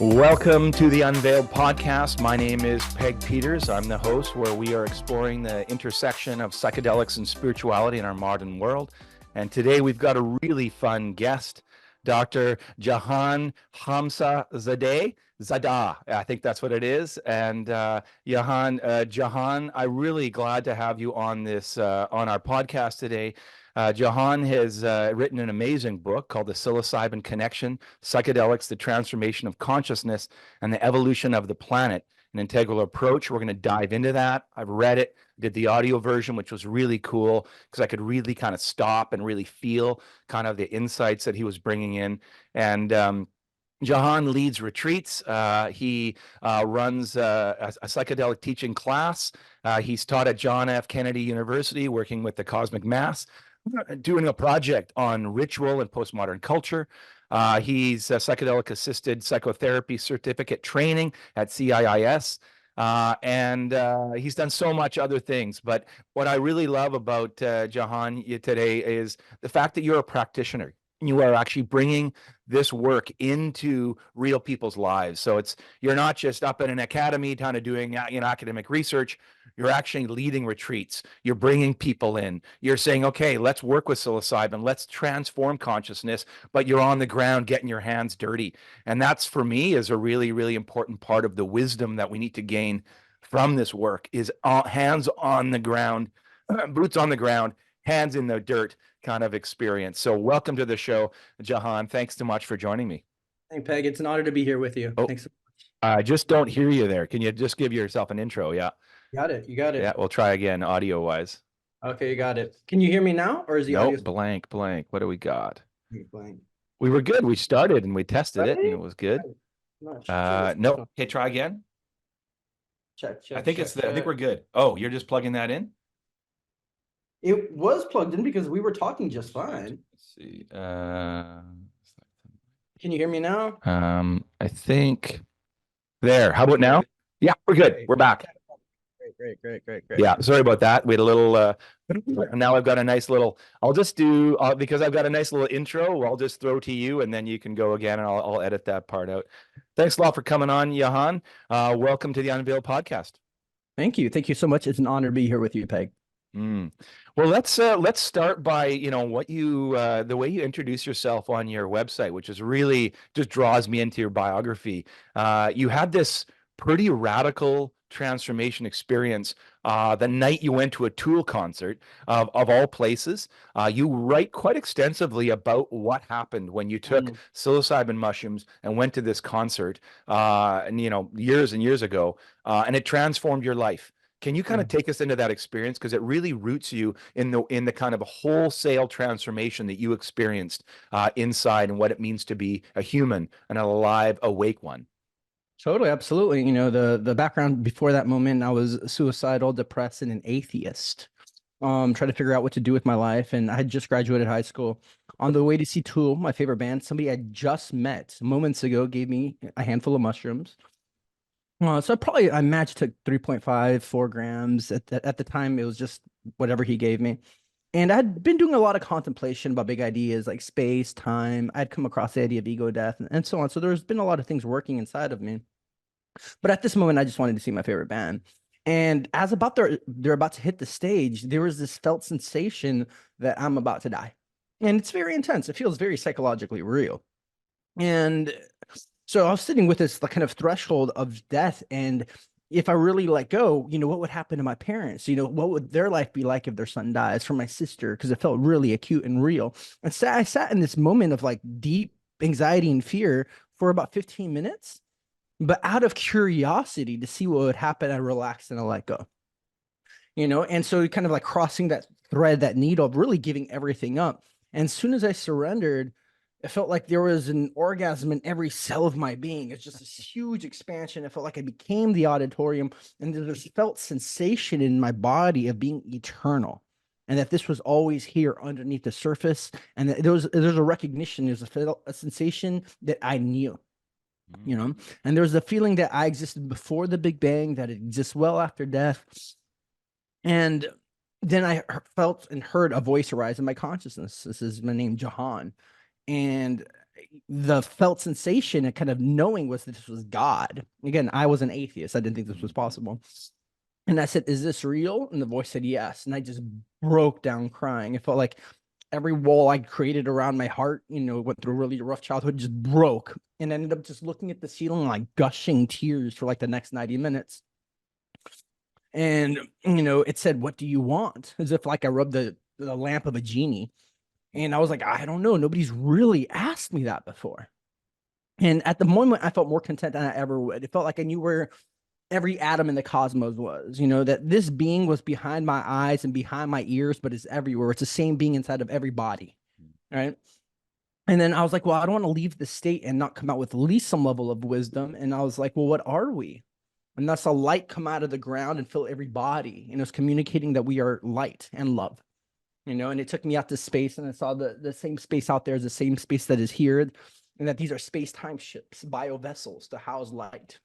Welcome to the Unveiled podcast. My name is Peg Peters. I'm the host, where we are exploring the intersection of psychedelics and spirituality in our modern world. And today we've got a really fun guest, Dr. Jahan Khamsehzadeh. Zada, I think that's what it is. And Jahan, I'm really glad to have you on this on our podcast today. Jahan has written an amazing book called The Psilocybin Connection, Psychedelics, the Transformation of Consciousness, and the Evolution of the Planet, an Integral Approach. We're going to dive into that. I've read it, did the audio version, which was really cool because I could really kind of stop and really feel kind of the insights that he was bringing in. And Jahan leads retreats. He runs a psychedelic teaching class. He's taught at John F. Kennedy University, working with the Cosmic Mass, doing a project on ritual and postmodern culture. He's a psychedelic assisted psychotherapy certificate training at CIIS. And he's done so much other things. But what I really love about Jahan today is the fact that you're a practitioner. You are actually bringing this work into real people's lives. So you're not just up in an academy kind of doing academic research. You're actually leading retreats. You're bringing people in. You're saying, okay, let's work with psilocybin. Let's transform consciousness. But you're on the ground getting your hands dirty. And that's, for me, is a really, really important part of the wisdom that we need to gain from this work is hands on the ground, boots on the ground, hands in the dirt kind of experience. So welcome to the show, Jahan. Thanks so much for joining me. Hey, Peg. It's an honor to be here with you. Oh, thanks so much. I just don't hear you there. Can you just give yourself an intro? Yeah. Got it. You got it. Yeah, we'll try again audio wise. Okay, you got it. Can you hear me now, or is the audio blank? What do we got? blank? We were good. We started and we tested it and it was good. Right. No. Okay, try again. Check. I think I think we're good. Oh, you're just plugging that in? It was plugged in because we were talking just fine. Let's see. Can you hear me now? I think there. How about now? Yeah, we're good. We're back. Great. Yeah, sorry about that. We had a little now I've got a nice little, I'll just do because I've got a nice little intro, I'll just throw to you and then you can go again and I'll edit that part out. Thanks a lot for coming on, Jahan. Welcome to the Unveiled podcast. Thank you so much. It's an honor to be here with you, Peg. Well, let's start by what you the way you introduce yourself on your website, which is really just draws me into your biography. You had this pretty radical transformation experience the night you went to a Tool concert, of all places. You write quite extensively about what happened when you took psilocybin mushrooms and went to this concert years and years ago, and it transformed your life. Can you kind of take us into that experience, because it really roots you in the kind of a wholesale transformation that you experienced inside and what it means to be a human and an alive, awake one? Totally, absolutely. The background before that moment, I was suicidal, depressed, and an atheist. Trying to figure out what to do with my life, and I had just graduated high school. On the way to see Tool, my favorite band, somebody I just met moments ago gave me a handful of mushrooms. So I matched took 3.5, 4 grams. At the time, it was just whatever he gave me. And I'd been doing a lot of contemplation about big ideas like space, time. I'd come across the idea of ego death and so on. So there's been a lot of things working inside of me. But at this moment, I just wanted to see my favorite band. And as they're about to hit the stage, there was this felt sensation that I'm about to die. And it's very intense. It feels very psychologically real. And so I was sitting with this kind of threshold of death. And if I really let go, what would happen to my parents? What would their life be like if their son dies? For my sister, because it felt really acute and real. And so I sat in this moment of like deep anxiety and fear for about 15 minutes. But out of curiosity to see what would happen, I relaxed and I let go. And so kind of like crossing that thread, that needle of really giving everything up. And as soon as I surrendered, it felt like there was an orgasm in every cell of my being. It's just this huge expansion. It felt like I became the auditorium, and there's felt sensation in my body of being eternal, and that this was always here underneath the surface. And that there's a recognition, there's a sensation that I knew, and there's a feeling that I existed before the Big Bang, that it exists well after death. And then I felt and heard a voice arise in my consciousness. This is my name, Jahan. And the felt sensation and kind of knowing was that this was God. Again, I was an atheist. I didn't think this was possible. And I said, "Is this real?" And the voice said, "Yes." And I just broke down crying. It felt like every wall I created around my heart, went through a really rough childhood, just broke, and ended up just looking at the ceiling, like gushing tears for like the next 90 minutes. And, it said, "What do you want?" As if like I rubbed the lamp of a genie. And I was like, I don't know. Nobody's really asked me that before. And at the moment, I felt more content than I ever would. It felt like I knew where every atom in the cosmos was, that this being was behind my eyes and behind my ears, but it's everywhere. It's the same being inside of every body. Right. And then I was like, well, I don't want to leave the state and not come out with at least some level of wisdom. And I was like, well, what are we? And that's a light come out of the ground and fill every body. And it's communicating that we are light and love. And it took me out to space, and I saw the same space out there is the same space that is here, and that these are space-time ships, biovessels to house light.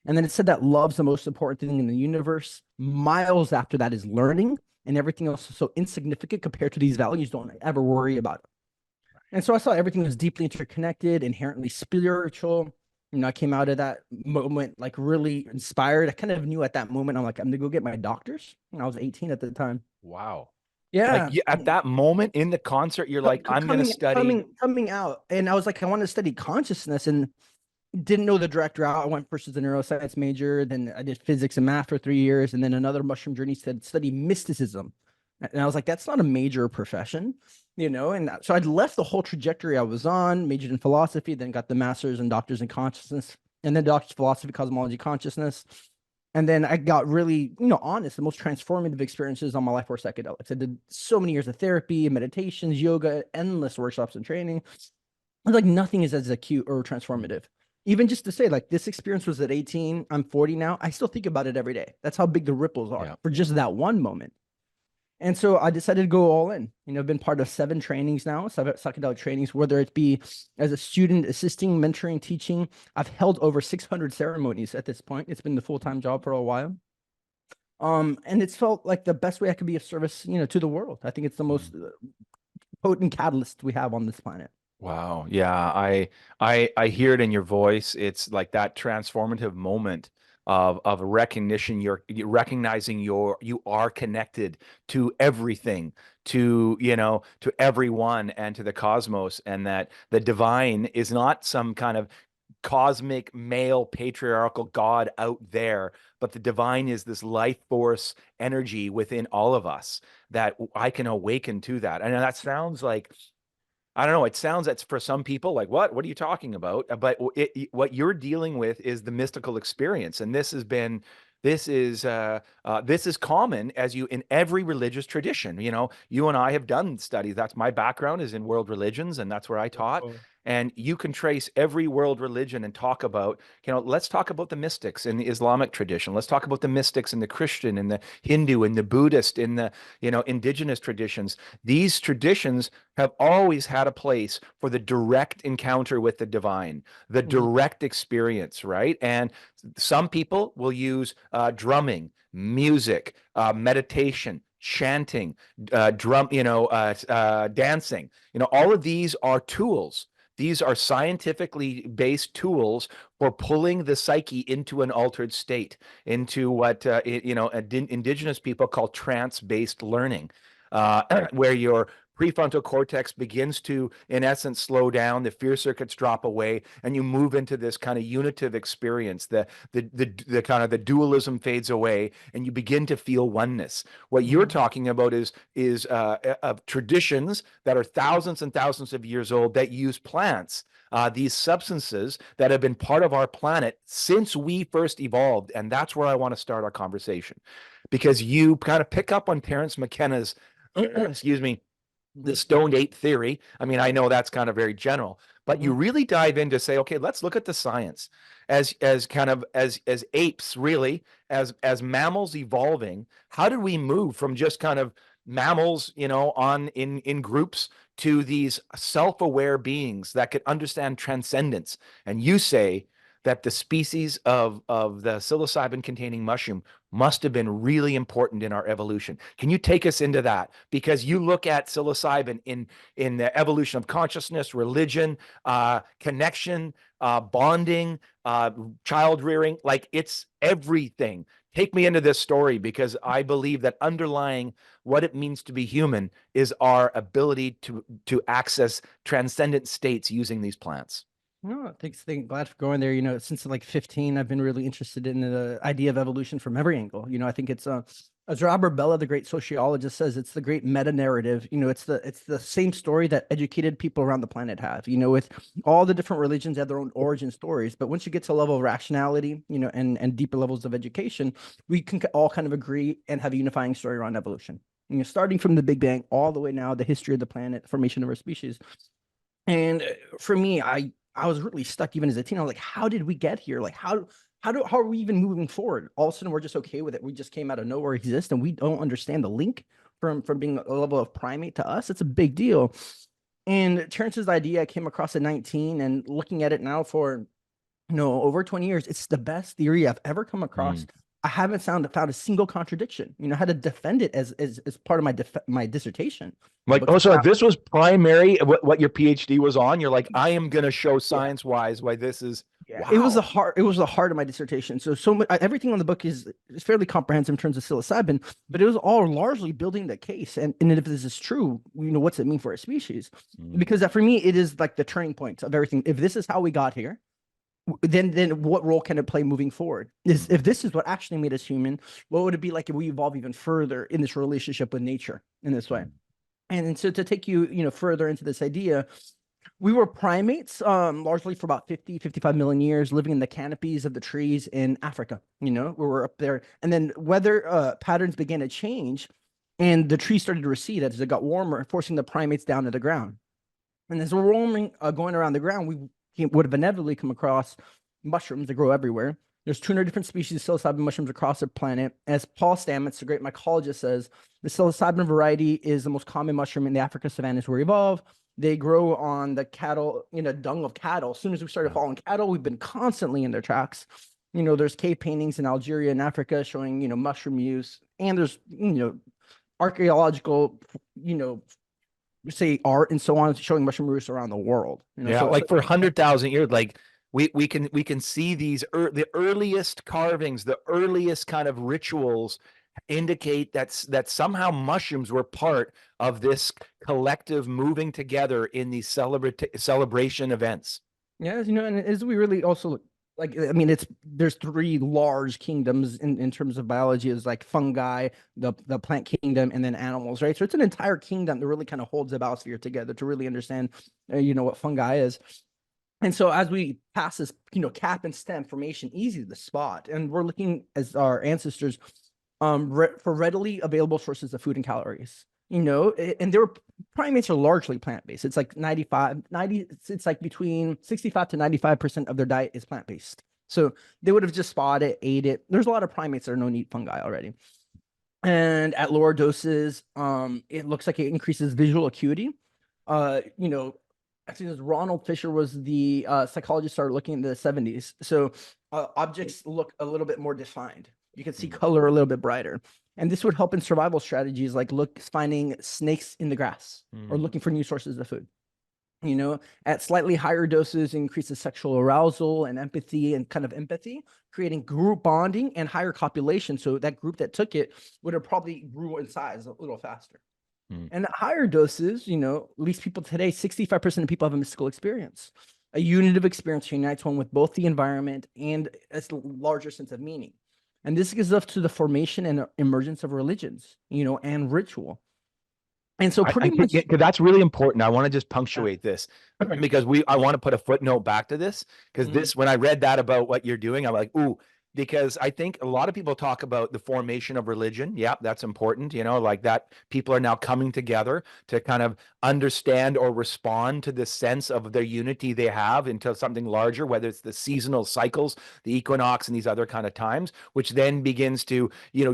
And then it said that love's the most important thing in the universe. Miles after that is learning, and everything else is so insignificant compared to these values. Don't ever worry about it. And so I saw everything was deeply interconnected, inherently spiritual. I came out of that moment like really inspired. I kind of knew at that moment, I'm like, I'm gonna go get my doctor's. And I was 18 at the time. Wow. Yeah. At that moment in the concert, you're like, I'm going to study. Coming out. And I was like, I want to study consciousness, and didn't know the direct route. I went first as a neuroscience major, then I did physics and math for 3 years, and then another mushroom journey said study mysticism. And I was like, that's not a major profession, And so I'd left the whole trajectory I was on, majored in philosophy, then got the master's and doctor's in consciousness, and then doctor's philosophy, cosmology, consciousness. And then I got really, honest. The most transformative experiences on my life were psychedelics. I did so many years of therapy, meditations, yoga, endless workshops and training. It's like nothing is as acute or transformative. Even just to say, like, this experience was at 18, I'm 40 now. I still think about it every day. That's how big the ripples are for just that one moment. And so I decided to go all in. I've been part of 7 trainings now, 7 psychedelic trainings, whether it be as a student, assisting, mentoring, teaching. I've held over 600 ceremonies at this point. It's been the full-time job for a while. And it's felt like the best way I could be of service, to the world. I think it's the most potent catalyst we have on this planet. Wow. Yeah. I hear it in your voice. It's like that transformative moment of recognition. You're recognizing you are connected to everything, to everyone and to the cosmos, and that the divine is not some kind of cosmic male patriarchal God out there, but the divine is this life force energy within all of us that I can awaken to that. And that sounds like, I don't know. It sounds that's for some people like, what? What are you talking about? But what you're dealing with is the mystical experience, and this is common as you in every religious tradition. You and I have done studies. That's my background is in world religions, and that's where I taught. And you can trace every world religion and talk about, let's talk about the mystics in the Islamic tradition. Let's talk about the mystics in the Christian, in the Hindu, in the Buddhist, in the, indigenous traditions. These traditions have always had a place for the direct encounter with the divine, the direct experience, right? And some people will use drumming, music, meditation, chanting, dancing. All of these are tools. These are scientifically based tools for pulling the psyche into an altered state, into what indigenous people call trance-based learning, where your prefrontal cortex begins to, in essence, slow down. The fear circuits drop away, and you move into this kind of unitive experience. The kind of the dualism fades away, and you begin to feel oneness. What you're talking about is of traditions that are thousands and thousands of years old that use plants. These substances that have been part of our planet since we first evolved. And that's where I want to start our conversation, because you kind of pick up on Terence McKenna's, excuse me, the stoned ape theory. I mean, I know that's kind of very general, but you really dive in to say, okay, let's look at the science as kind of as apes, really, as mammals evolving. How did we move from just kind of mammals, on in groups to these self-aware beings that could understand transcendence? And you say that the species of the psilocybin containing mushroom must have been really important in our evolution. Can you take us into that? Because you look at psilocybin in the evolution of consciousness, religion, connection, bonding, child rearing, like it's everything. Take me into this story, because I believe that underlying what it means to be human is our ability to access transcendent states using these plants. No, thanks. Glad for going there. Since like 15, I've been really interested in the idea of evolution from every angle. I think it's as Robert Bellah, the great sociologist, says, it's the great meta narrative. It's the same story that educated people around the planet have. With all the different religions have their own origin stories, but once you get to a level of rationality, and deeper levels of education, we can all kind of agree and have a unifying story around evolution. Starting from the Big Bang all the way now, the history of the planet, formation of our species. And for me, I was really stuck even as a teen. I was like, how did we get here? Like, how are we even moving forward? All of a sudden, we're just okay with it. We just came out of nowhere, exist, and we don't understand the link from being a level of primate to us. It's a big deal. And Terrence's idea, I came across at 19, and looking at it now for over 20 years, it's the best theory I've ever come across. I haven't found a single contradiction. I had to defend it as part of my dissertation. Like, oh, so this was primary, what your PhD was on. You're like, I am going to show science wise why this is. Yeah, wow. It was the heart of my dissertation. So much, everything on the book is fairly comprehensive in terms of psilocybin, but it was all largely building the case. And if this is true, what's it mean for a species? Because for me, it is like the turning point of everything. If this is how we got here, then what role can it play moving forward? If this is what actually made us human, what would it be like if we evolve even further in this relationship with nature in this way? And so to take you, further into this idea, we were primates, largely for about 55 million years, living in the canopies of the trees in Africa. We were up there, and then weather patterns began to change, and the trees started to recede as it got warmer, forcing the primates down to the ground. And as we're going around the ground, we would have inevitably come across mushrooms that grow everywhere. There's 200 different species of psilocybin mushrooms across the planet. As Paul Stamets, the great mycologist, says, the psilocybin variety is the most common mushroom in the African savannas where we evolve. They grow on the cattle, dung of cattle. As soon as we started following cattle, we've been constantly in their tracks. There's cave paintings in Algeria and Africa showing, mushroom use. And there's, archaeological, say art and so on, showing mushroom roots around the world. So like for 100,000 years, like we can see these the earliest carvings, the earliest kind of rituals indicate that somehow mushrooms were part of this collective moving together in these celebration events. Yeah, and as we really also there's three large kingdoms in terms of biology, is like fungi, the plant kingdom, and then animals, right? So it's an entire kingdom that really kind of holds the biosphere together to really understand, what fungi is. And so as we pass this, cap and stem formation, easy to spot, and we're looking as our ancestors for readily available sources of food and calories. And primates are largely plant-based. It's like 90, it's like between 65 to 95% of their diet is plant-based. So they would have just spotted it, ate it. There's a lot of primates that are known to eat fungi already. And at lower doses, it looks like it increases visual acuity. I think this Ronald Fisher was the psychologist started looking in the 70s. So objects look a little bit more defined. You can see color a little bit brighter. And this would help in survival strategies like finding snakes in the grass or looking for new sources of food. At slightly higher doses, increases sexual arousal and empathy, creating group bonding and higher copulation. So that group that took it would have probably grew in size a little faster. And at higher doses, at least people today, 65% of people have a mystical experience. A unitive experience unites one with both the environment and a larger sense of meaning. And this gives us to the formation and emergence of religions, and ritual. And so pretty much that's really important. I want to just punctuate this because I want to put a footnote back to this, because when I read that about what you're doing, I'm like, ooh, because I think a lot of people talk about the formation of religion. Yeah, that's important, like that people are now coming together to kind of understand or respond to the sense of their unity they have into something larger, whether it's the seasonal cycles, the equinox, and these other kind of times, which then begins to,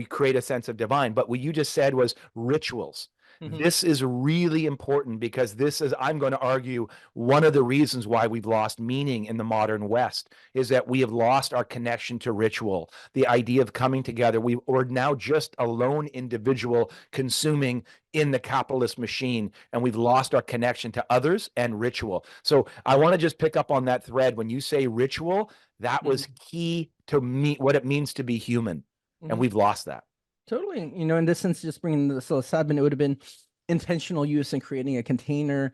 create a sense of divine. But what you just said was rituals. Hmm. This is really important because this is, I'm going to argue, one of the reasons why we've lost meaning in the modern West is that we have lost our connection to ritual. The idea of coming together. We're now just a lone individual consuming in the capitalist machine, and we've lost our connection to others and ritual. So I want to just pick up on that thread. When you say ritual, that was Hmm. key to me, what it means to be human. And Hmm. we've lost that. Totally. In this sense, just bringing the psilocybin, it would have been intentional use in creating a container,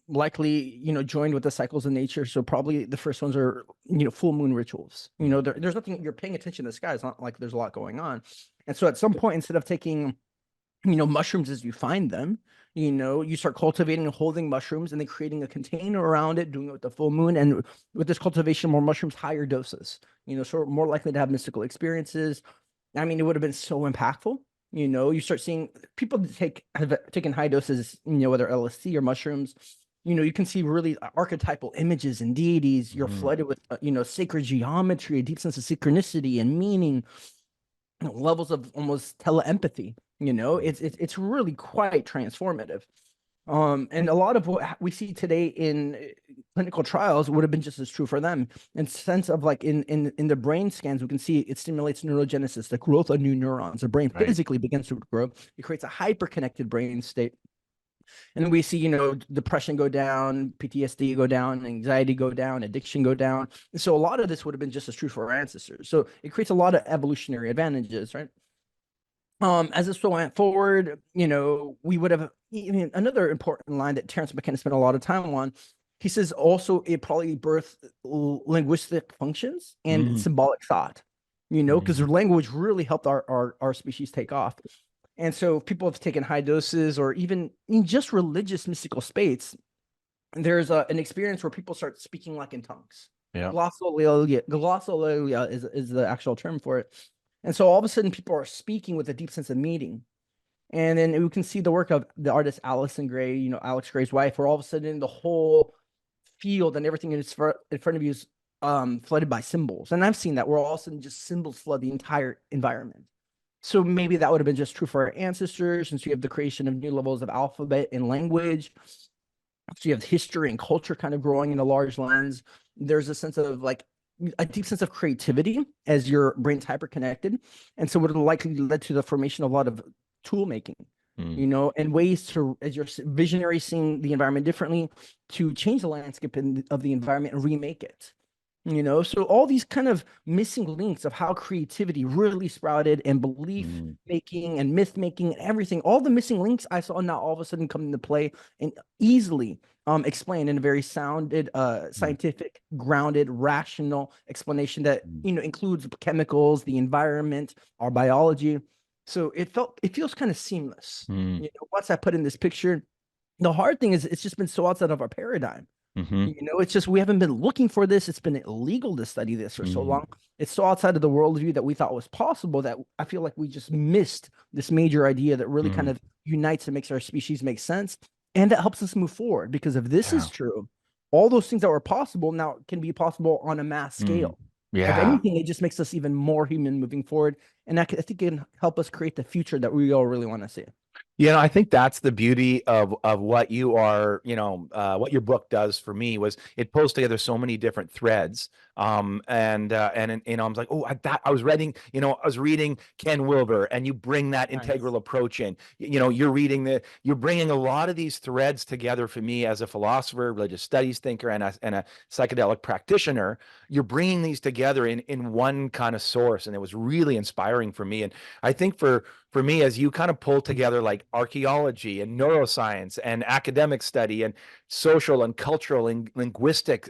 likely, joined with the cycles of nature. So probably the first ones are, full moon rituals. There's nothing, you're paying attention to the sky. It's not like there's a lot going on. And so at some point, instead of taking, mushrooms as you find them, you start cultivating and holding mushrooms and then creating a container around it, doing it with the full moon. And with this cultivation, more mushrooms, higher doses, so more likely to have mystical experiences. I mean, it would have been so impactful. You start seeing people that have taken high doses, whether LSD or mushrooms. You can see really archetypal images and deities. You're Mhm. flooded with, sacred geometry, a deep sense of synchronicity and meaning, levels of almost teleempathy. It's really quite transformative. And a lot of what we see today in clinical trials would have been just as true for them. In sense of like in the brain scans, we can see it stimulates neurogenesis, the growth of new neurons. The brain Right. physically begins to grow. It creates a hyper-connected brain state. And then we see, depression go down, PTSD go down, anxiety go down, addiction go down. And so a lot of this would have been just as true for our ancestors. So it creates a lot of evolutionary advantages, right? As this went forward, we would have another important line that Terence McKenna spent a lot of time on. He says also it probably birthed linguistic functions and Mm. symbolic thought, because Mm. language really helped our species take off. And so if people have taken high doses or even in just religious mystical states, there's an experience where people start speaking like in tongues. Yeah. Glossolalia is the actual term for it. And so all of a sudden people are speaking with a deep sense of meaning. And then we can see the work of the artist Alison Gray, Alex Gray's wife, where all of a sudden the whole field and everything in front of you is flooded by symbols. And I've seen that where all of a sudden just symbols flood the entire environment. So maybe that would have been just true for our ancestors, since you have the creation of new levels of alphabet and language. So you have history and culture kind of growing in a large lens. There's a sense of like a deep sense of creativity as your brain's hyper connected. And so would have likely led to the formation of a lot of tool making, Mm. and ways to, as you're visionary, seeing the environment differently, to change the landscape of the environment and remake it. So all these kind of missing links of how creativity really sprouted, and belief Mm. making and myth making and everything, all the missing links I saw now all of a sudden come into play and easily explained in a very sounded, Mm. scientific, grounded, rational explanation that, Mm. includes chemicals, the environment, our biology. So it feels kind of seamless. Mm. Once I put in this picture, the hard thing is it's just been so outside of our paradigm. Mhm. It's just we haven't been looking for this. It's been illegal to study this for so Mm. long. It's so outside of the worldview that we thought was possible that I feel like we just missed this major idea that really kind Mm. of unites and makes our species make sense. And that helps us move forward. Because if this is Yeah. true, all those things that were possible now can be possible on a mass Mm. scale. If Yeah. anything, it just makes us even more human moving forward. And I think it can help us create the future that we all really want to see. I think that's the beauty of what you are, what your book does for me was it pulls together so many different threads. I was like, oh, I was reading Ken Wilber, and you bring that Nice. integral approach in. You're bringing a lot of these threads together for me as a philosopher, religious studies thinker, and a psychedelic practitioner. You're bringing these together in one kind of source, and it was really inspiring for me. And I think for me, as you kind of pull together like archaeology and neuroscience and academic study and social and cultural and linguistic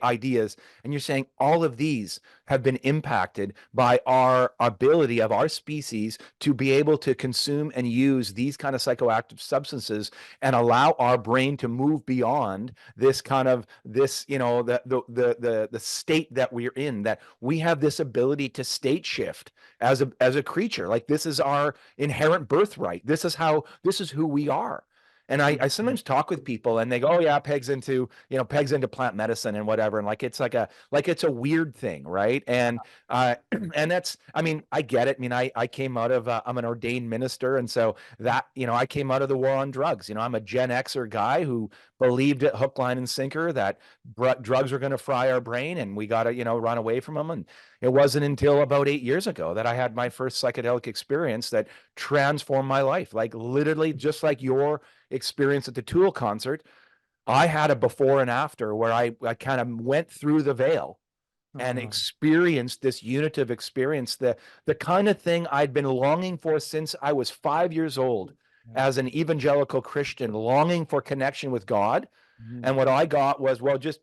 ideas, and you're saying all of these have been impacted by our ability of our species to be able to consume and use these kind of psychoactive substances and allow our brain to move beyond this kind of this, the state that we're in, that we have this ability to state shift as a creature. Like this is our inherent birthright. This is who we are. And I sometimes talk with people and they go, oh yeah, Peg's into plant medicine and whatever. And like it's a weird thing, right? And and that's, I mean, I get it. I mean, I came out of I'm an ordained minister, and so that, I came out of the war on drugs. I'm a Gen Xer guy who believed it hook, line, and sinker that drugs are going to fry our brain and we got to, run away from them. And it wasn't until about 8 years ago that I had my first psychedelic experience that transformed my life. Like literally, just like your experience at the Tool concert, I had a before and after where I kind of went through the veil and Oh, experienced this unitive experience, the kind of thing I'd been longing for since I was 5 years old yeah. as an evangelical Christian, longing for connection with God. Mhm. And what I got was, well, just,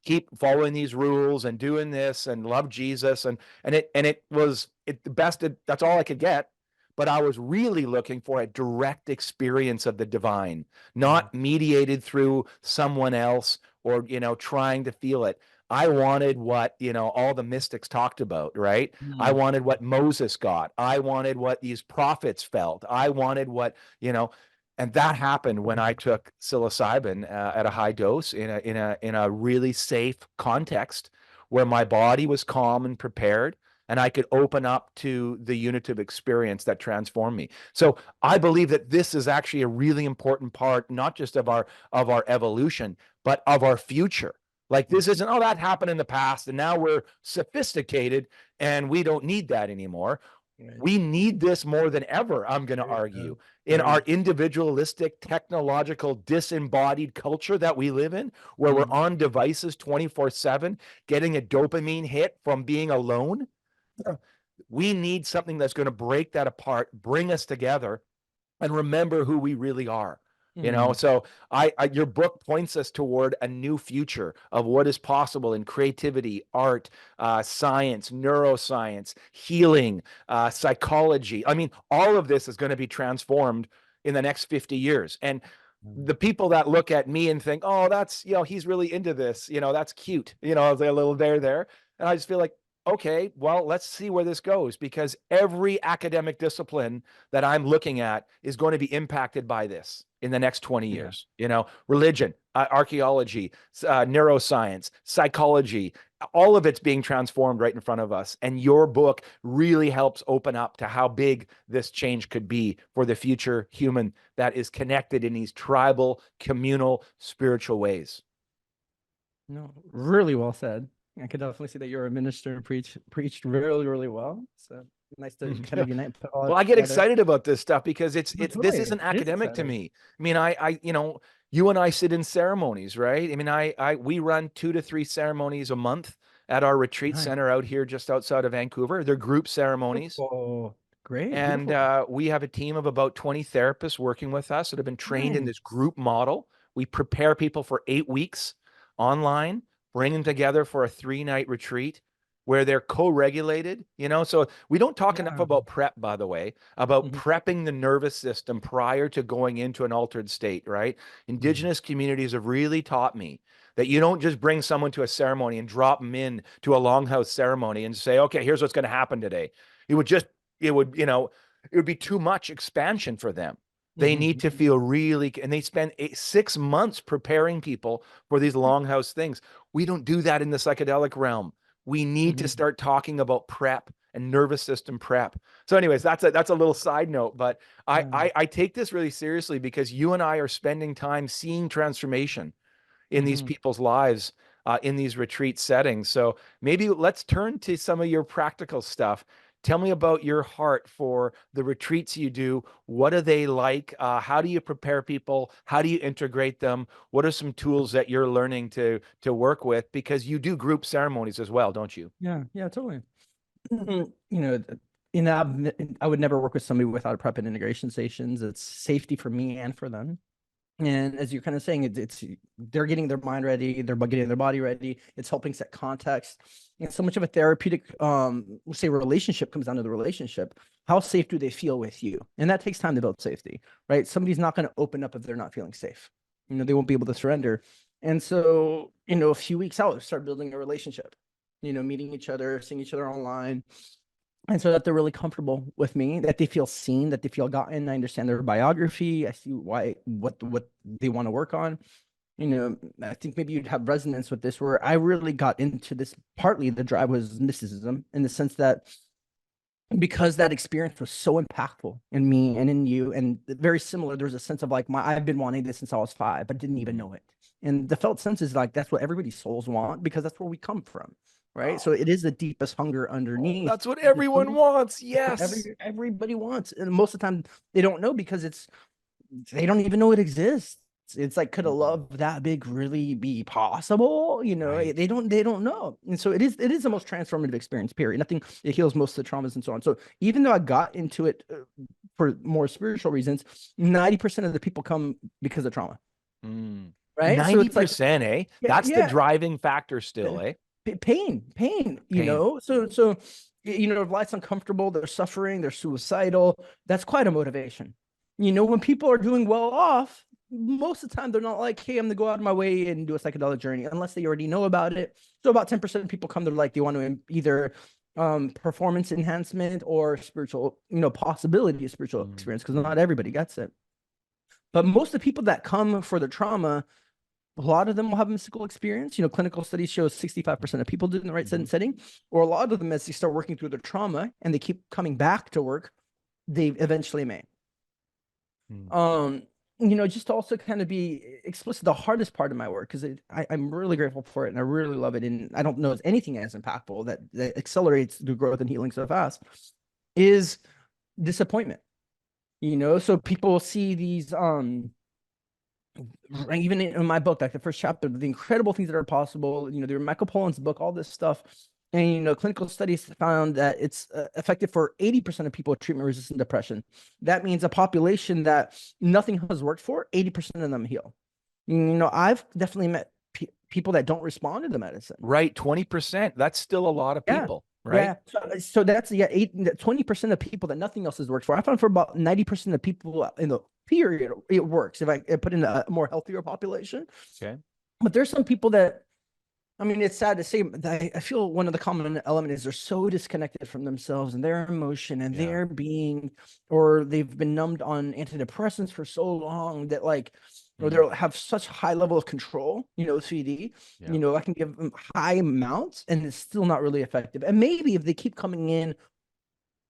keep following these rules and doing this and love Jesus. And it was the best. That's all I could get. But I was really looking for a direct experience of the divine, Yeah. not mediated through someone else or, trying to feel it. I wanted what, all the mystics talked about, right? I Mm. wanted what Moses got. I wanted what these prophets felt. I wanted what, and that happened when I took psilocybin at a high dose in a really safe context where my body was calm and prepared, and I could open up to the unitive experience that transformed me. So I believe that this is actually a really important part, not just of our evolution, but of our future. Like this isn't, oh, that happened in the past, and now we're sophisticated and we don't need that anymore. Right. We need this more than ever, I'm going to There you argue, go. in There you our go. individualistic, technological, disembodied culture that we live in, where we're Mhm. on devices 24/7, getting a dopamine hit from being alone. We need something that's going to break that apart, bring us together, and remember who we really are. Mhm. So your book points us toward a new future of what is possible in creativity, art, science, neuroscience, healing, psychology. I mean, all of this is going to be transformed in the next 50 years. And Mhm. the people that look at me and think, oh, that's, he's really into this, that's cute, it's like a little there. And I just feel like, okay, well, let's see where this goes, because every academic discipline that I'm looking at is going to be impacted by this in the next 20 Yeah. years. Religion, archaeology, neuroscience, psychology, all of it's being transformed right in front of us. And your book really helps open up to how big this change could be for the future human that is connected in these tribal, communal, spiritual ways. No, really well said. I could definitely see that you're a minister and preached really, really well. So nice to kind of unite put all Well, that I get together. excited about this stuff because No, this totally. isn't It is academic to exciting. me. I mean, you and I sit in ceremonies, right? I mean, we run 2 to 3 ceremonies a month at our retreat Nice. center out here just outside of Vancouver. They're group ceremonies. Beautiful. Great. And Beautiful. we have a team of about 20 therapists working with us that have been trained in Nice. this group model. We prepare people for 8 weeks online, bring them together for a 3-night retreat where they're co-regulated. So we don't talk enough Yeah. about prep, by the way, about Mhm. prepping the nervous system prior to going into an altered state, right? Mhm. Indigenous communities have really taught me that you don't just bring someone to a ceremony and drop them in to a longhouse ceremony and say, okay, here's what's going to happen today. It would just it would, it would be too much expansion for them. They need to Mhm. feel really, and they spend 6 months preparing people for these longhouse things. We don't do that in the psychedelic realm. We need to Mhm. start talking about prep and nervous system prep. So, anyways, that's a little side note, but I, Yeah. I I take this really seriously because you and I are spending time seeing transformation in these Mhm. people's lives in these retreat settings. So maybe let's turn to some of your practical stuff. Tell me about your heart for the retreats you do. What are they like? How do you prepare people? How do you integrate them? What are some tools that you're learning to work with? Because you do group ceremonies as well, don't you? Yeah. Yeah. Totally. You know, I would never work with somebody without prep and integration stations. It's safety for me and for them. And as you're kind of saying, it's they're getting their mind ready, they're getting their body ready. It's helping set context. And so much of a therapeutic, we'll say, relationship comes down to the relationship. How safe do they feel with you? And that takes time to build safety, right? Somebody's not going to open up if they're not feeling safe. They won't be able to surrender. And so, a few weeks out, start building a relationship. Meeting each other, seeing each other online, And so that they're really comfortable with me, that they feel seen, that they feel gotten. I understand their biography. I see why, what they want to work on. I think maybe you'd have resonance with this, where I really got into this. Partly the drive was mysticism, in the sense that because that experience was so impactful in me and in you, and very similar, there's a sense of like, I've been wanting this since I was 5, but didn't even know it. And the felt sense is like, that's what everybody's souls want, because that's where we come from. Right. So it is the deepest hunger underneath. That's what everyone wants. Yes. Everybody wants. And most of the time they don't know, because they don't even know it exists. It's like, could a love that big really be possible? Right. They don't know. And so it is the most transformative experience, period. Nothing, it heals most of the traumas and so on. So even though I got into it for more spiritual reasons, 90% of the people come because of trauma. Right. So it's like, 90%, eh? yeah, That's the yeah. driving factor still, eh? Pain, Pain. So if life's uncomfortable, they're suffering, they're suicidal, that's quite a motivation. When people are doing well off, most of the time they're not like, hey, I'm gonna go out of my way and do a psychedelic journey, unless they already know about it. So about 10% of people come, they're like, they want to either performance enhancement or spiritual, possibility of spiritual experience, because not everybody gets it. But most of the people that come for the trauma, a lot of them will have a mystical experience. Clinical studies show 65% of people do it in the right setting, or a lot of them, as they start working through their trauma and they keep coming back to work, they eventually may. Just to also kind of be explicit, the hardest part of my work, because I'm really grateful for it and I really love it, and I don't know anything as impactful that accelerates the growth and healing so fast, is disappointment. So people see these even in my book, like the first chapter, the incredible things that are possible, there Michael Pollan's book, all this stuff. And, clinical studies found that it's effective for 80% of people with treatment-resistant depression. That means a population that nothing has worked for, 80% of them heal. I've definitely met people that don't respond to the medicine. Right. 20%. That's still a lot of Yeah. people, right? Yeah. So that's 20% of people that nothing else has worked for. I found for about 90% of people in the period, it works if I put in a more healthier population. Okay. But there's some people that, I mean, it's sad to say, I feel one of the common elements is they're so disconnected from themselves and their emotion and their being, or they've been numbed on antidepressants for so long that, like, or they'll have such high level of control, CD, I can give them high amounts and it's still not really effective. And maybe if they keep coming in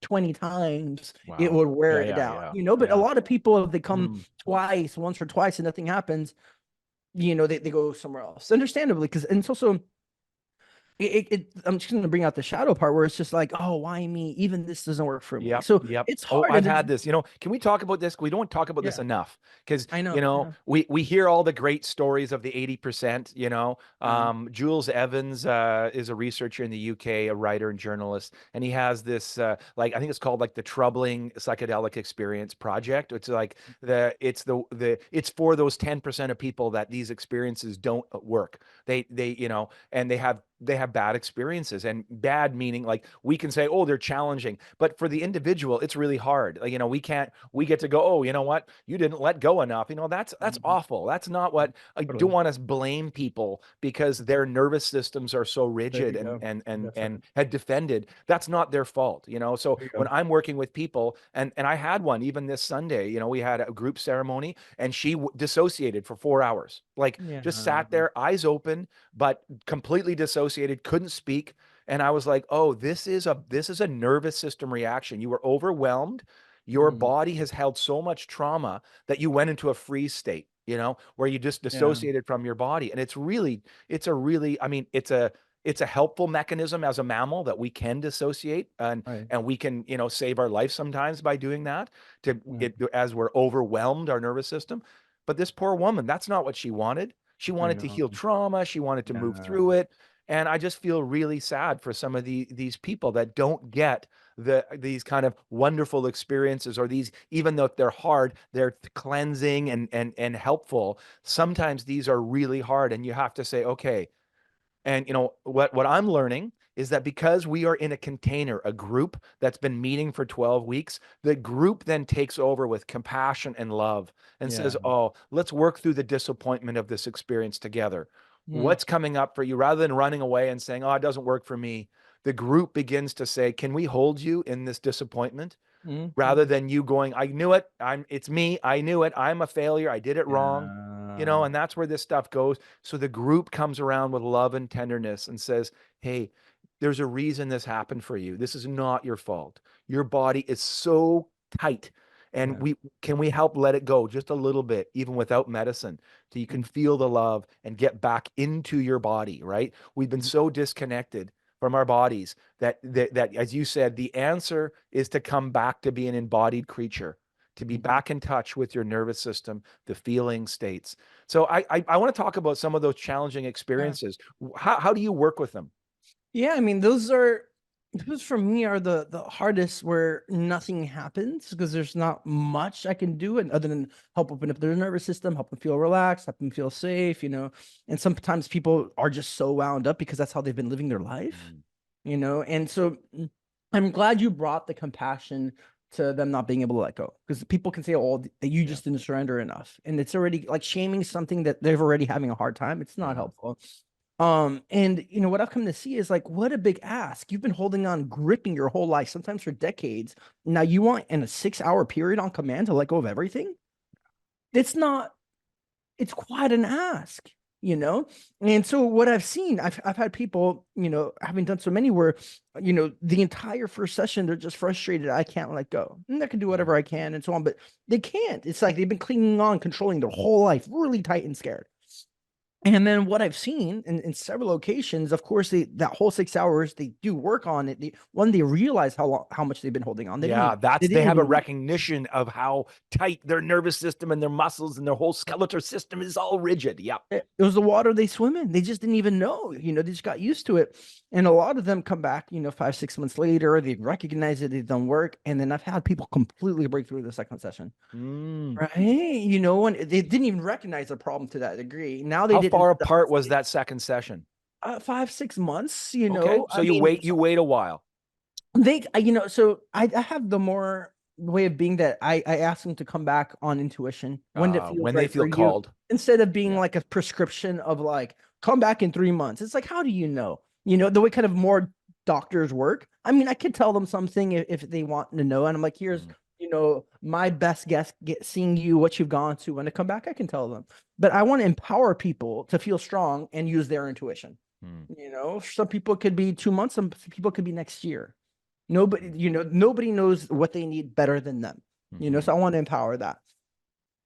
20 times, it would wear it down, but a lot of people, if they come once or twice and nothing happens, they go somewhere else, understandably, because, and it's also, I'm just going to bring out the shadow part where it's just like, oh, why me? Even this doesn't work for me. So it's hard. I've had this, can we talk about this? We don't talk about this enough, because, I know. we hear all the great stories of the 80%, Jules Evans is a researcher in the UK, a writer and journalist, and he has this, I think it's called like the Troubling Psychedelic Experience Project. It's like it's for those 10% of people that these experiences don't work. They and they have bad experiences, and bad meaning like we can say, oh, they're challenging, but for the individual, it's really hard. Like, we get to go, oh, you know what? You didn't let go enough. That's awful. That's not what I don't want to blame people because their nervous systems are so rigid and had defended. That's not their fault, So when I'm working with people, and I had one even this Sunday, we had a group ceremony and she dissociated for 4 hours, like just sat there, eyes open, but completely dissociated, couldn't speak. And I was like, oh, this is a nervous system reaction. You were overwhelmed. Your body has held so much trauma that you went into a freeze state, where you just dissociated from your body. And it's a helpful mechanism as a mammal that we can dissociate, and we can, save our life sometimes by doing that as we're overwhelmed, our nervous system. But this poor woman, that's not what she wanted. She wanted to heal trauma. She wanted to move through it. And I just feel really sad for some of these people that don't get these kind of wonderful experiences, or these, even though they're hard, they're cleansing and helpful. Sometimes these are really hard, and you have to say, okay. And what I'm learning is that because we are in a container, a group that's been meeting for 12 weeks, the group then takes over with compassion and love and says, oh, let's work through the disappointment of this experience together. What's coming up for you, rather than running away and saying, oh, it doesn't work for me. the group begins to say, can we hold you in this disappointment? Rather Mhm. than you going, I knew it. It's me. I knew it. I'm a failure. I did it wrong. Yeah. And that's where this stuff goes. So the group comes around with love and tenderness and says, hey, there's a reason this happened for you. This is not your fault. Your body is so tight. And Yeah. we help let it go just a little bit, even without medicine, so you can Mhm. feel the love and get back into your body, right? We've been so disconnected from our bodies that as you said, the answer is to come back to be an embodied creature, to be Mhm. back in touch with your nervous system, the feeling states. So I want to talk about some of those challenging Yeah. experiences. How do you work with them? Yeah, I mean, those for me are the hardest where nothing happens because there's not much I can do and other than help open up their nervous system, help them feel relaxed, help them feel safe, you know. And sometimes people are just so wound up because that's how they've been living their life, Mm. you know. And so I'm glad you brought the compassion to them not being able to let go because people can say, oh, that you Yeah. just didn't surrender enough. And it's already like shaming something that they're already having a hard time. It's not Mm. helpful. And you know what I've come to see is like what a big ask. You've been holding on, gripping your whole life, sometimes for decades. Now you want in a 6 hour period on command to let go of everything? It's not, it's quite an ask, you know? And so what I've seen, I've had people, you know, having done so many where, you know, the entire first session, they're just frustrated. I can't let go. And I can do Mm. whatever I can and so on, but they can't. It's like they've been clinging on, controlling their whole life, really tight and scared. And then what I've seen in several locations, of course, that whole 6 hours they do work on it. They realize how much they've been holding on. Yeah, They they didn't have a even know. recognition of how tight their nervous system and their muscles and their whole skeletal system is all rigid. Yep. It was the water they swim in. They just didn't even know. You know, they just got used to it. And a lot of them come back, you know, 5, 6 months later. They recognize it. They've done work. And then I've had people completely break through the second session. Mm. Right? You know, and they didn't even recognize the problem to that degree. Now they How didn't. far apart was that second session? 5, 6 months. You Okay, know, so I mean, you wait a while. you know, so I have the more way of being that I ask them to come back on intuition when it feels When they right for feel you, called. instead of being Yeah. like a prescription of like, come back in 3 months. It's like, how do you know? You know, the way kind of more doctors work. I mean, I could tell them something if they want to know. And I'm like, here's, Mm. you know, my best guess, seeing you, what you've gone to. When to come back, I can tell them. But I want to empower people to feel strong and use their intuition. Mm. You know, some people could be 2 months, some people could be next year. Mm. Nobody, you know, nobody knows what they need better than them. You know, Mhm. so I want to empower that.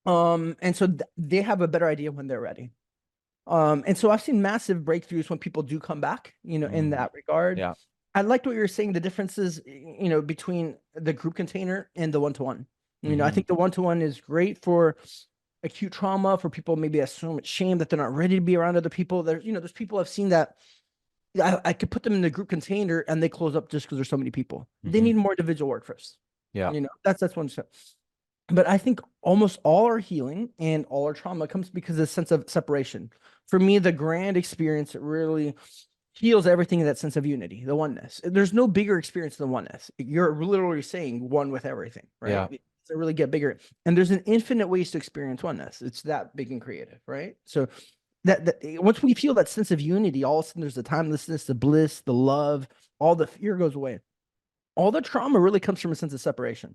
And so they have a better idea when they're ready. And so I've seen massive breakthroughs when people do come back, you know, in Mm. that regard. Yeah. I liked what you were saying, the differences, you know, between the group container and the one-to-one. You know, I Hmm. think the one-to-one is great for acute trauma, for people maybe have so much shame that they're not ready to be around other people. There's, you know, there's people I've seen that I could put them in the group container and they close up just because there's so many people. They Hmm. need more individual work first. Yeah. You know, that's one step. But I think almost all our healing and all our trauma comes because of the sense of separation. For me, the grand experience really heals everything in that sense of unity, the oneness. There's no bigger experience than oneness. You're literally saying one with everything, right? Yeah. It doesn't really get bigger. And there's an infinite ways to experience oneness. It's that big and creative, right? So that once we feel that sense of unity, all of a sudden there's the timelessness, the bliss, the love, all the fear goes away. All the trauma really comes from a sense of separation.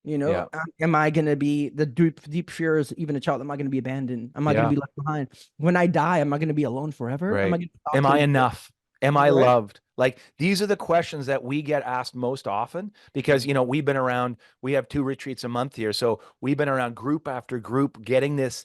You Yeah. know, am I going to be the deep fear is even a child? Am I going to be abandoned? Am I going to Yeah. be left behind? When I die, am I going to be alone forever? Am I Right. going to talk Am to I the spirit? enough? Am I Right. loved? Like these are the questions that we get asked most often because, we've been around, we have 2 retreats a month here. So we've been around group after group getting this,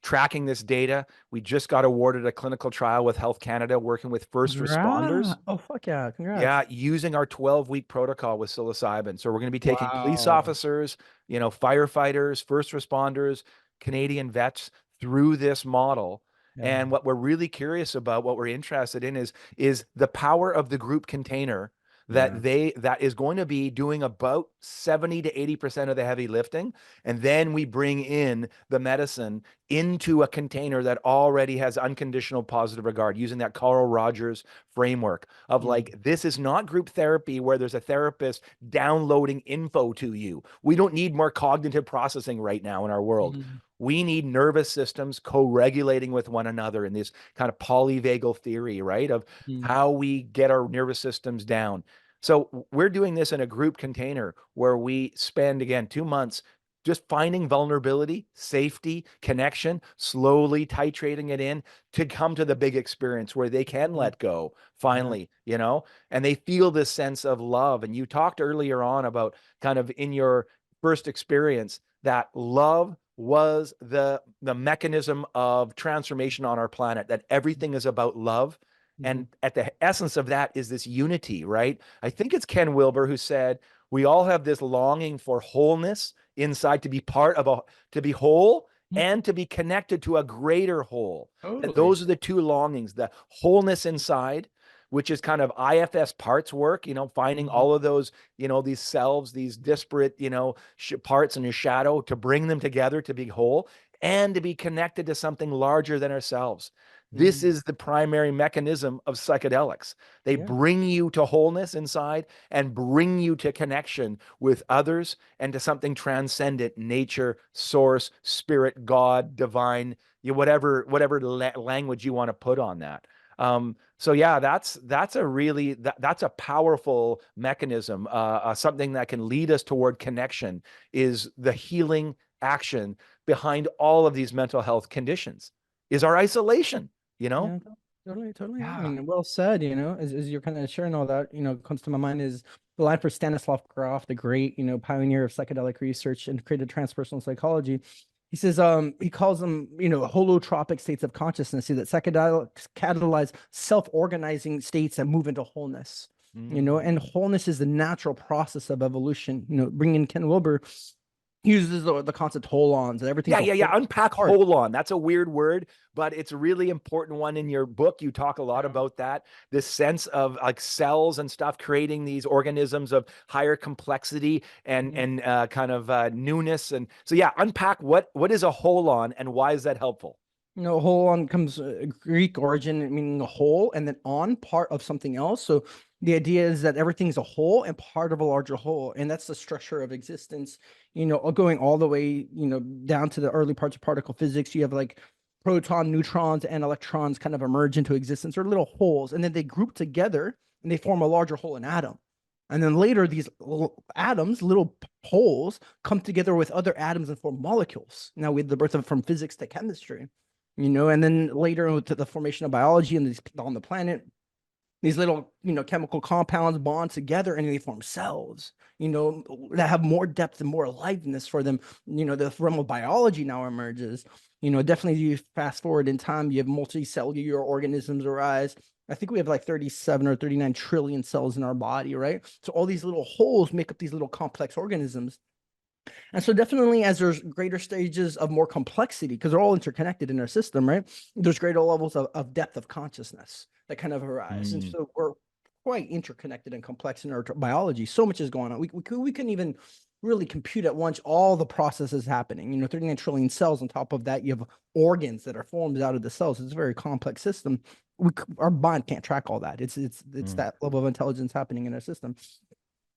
tracking this data. We just got awarded a clinical trial with Health Canada working with first Right. responders. Oh, fuck yeah. Yeah, Congrats. using our 12-week protocol with psilocybin. So we're going to be taking police Wow. officers, firefighters, first responders, Canadian vets through this model. Yeah. And what we're really curious about, what we're interested in is the power of the group container Yeah. that is going to be doing about 70 to 80% of the heavy lifting. And then we bring in the medicine into a container that already has unconditional positive regard, using that Carl Rogers framework of like, this is not group therapy where there's a therapist downloading info to you. We don't need more cognitive processing right now in our world. We need nervous systems co-regulating with one another in this kind of polyvagal theory, right? Of how we get our nervous systems down. So we're doing this in a group container where we spend, again, 2 months just finding vulnerability, safety, connection, slowly titrating it in to come to the big experience where they can let go finally, and they feel this sense of love. And you talked earlier on about kind of in your first experience that love was the mechanism of transformation on our planet, that everything is about love. And at the essence of that is this unity, right? I think it's Ken Wilber who said, we all have this longing for wholeness inside, to be part of to be whole and to be connected to a greater whole. And those are the two longings, the wholeness inside, which is kind of IFS parts work, finding all of those, these selves, these disparate, parts in your shadow, to bring them together to be whole and to be connected to something larger than ourselves. This is the primary mechanism of psychedelics. They bring you to wholeness inside and bring you to connection with others and to something transcendent, nature, source, spirit, God, divine, whatever language you want to put on that. So yeah, that's a powerful mechanism. Something that can lead us toward connection is the healing action behind all of these mental health conditions, is our isolation. Yeah, totally. I Yeah. mean, well said, as you're kind of sharing all that, comes to my mind is the line for Stanislav Grof, the great, pioneer of psychedelic research and created transpersonal psychology. He says, he calls them, holotropic states of consciousness. See, that psychedelics catalyze self-organizing states that move into wholeness, and wholeness is the natural process of evolution. Bringing Ken Wilber uses the concept holons and everything. Yeah. Unpack holon. That's a weird word, but it's a really important one in your book. You talk a lot about that, this sense of like cells and stuff creating these organisms of higher complexity and kind of newness. And so yeah, unpack what is a holon and why is that helpful? Holon comes Greek origin, meaning a whole, and then on, part of something else. So the idea is that everything's a whole and part of a larger whole, and that's the structure of existence. Going all the way, down to the early parts of particle physics. You have like proton, neutrons, and electrons kind of emerge into existence, or little holes, and then they group together and they form a larger whole, an atom. And then later, these atoms, little holes, come together with other atoms and form molecules. Now, with the birth of from physics to chemistry. And then later into the formation of biology and on the planet, these little, chemical compounds bond together and they form cells, that have more depth and more aliveness for them. The realm of biology now emerges. Definitely you fast forward in time, you have multicellular organisms arise. I think we have like 37 or 39 trillion cells in our body, right? So all these little holes make up these little complex organisms. And so definitely as there's greater stages of more complexity, because they're all interconnected in our system, right? There's greater levels of depth of consciousness that kind of arise. And so we're quite interconnected and complex in our biology. So much is going on. We couldn't even really compute at once all the processes happening. 39 trillion cells. On top of that, you have organs that are formed out of the cells. It's a very complex system. Our mind can't track all that. It's that level of intelligence happening in our system.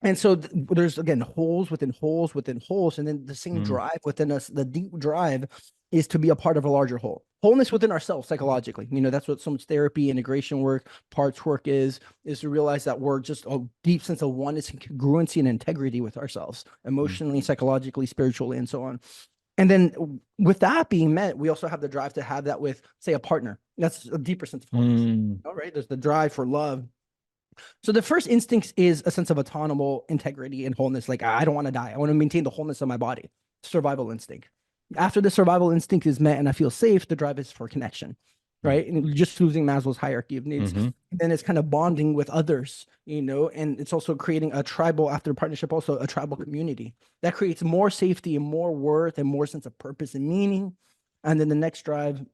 And so there's, again, holes within holes within holes. And then the same drive within us, the deep drive is to be a part of a larger whole. Wholeness within ourselves psychologically. That's what so much therapy, integration work, parts work is to realize that we're just a deep sense of oneness and congruency and integrity with ourselves, emotionally, psychologically, spiritually, and so on. And then with that being met, we also have the drive to have that with, say, a partner. That's a deeper sense of wholeness. All right. There's the drive for love. So the first instinct is a sense of autonomous integrity and wholeness. Like, I don't want to die. I want to maintain the wholeness of my body. Survival instinct. After the survival instinct is met and I feel safe, the drive is for connection, right? And just using Maslow's hierarchy of needs. Then it's kind of bonding with others, and it's also creating a tribal, after partnership, also a tribal community that creates more safety and more worth and more sense of purpose and meaning. And then the next drive,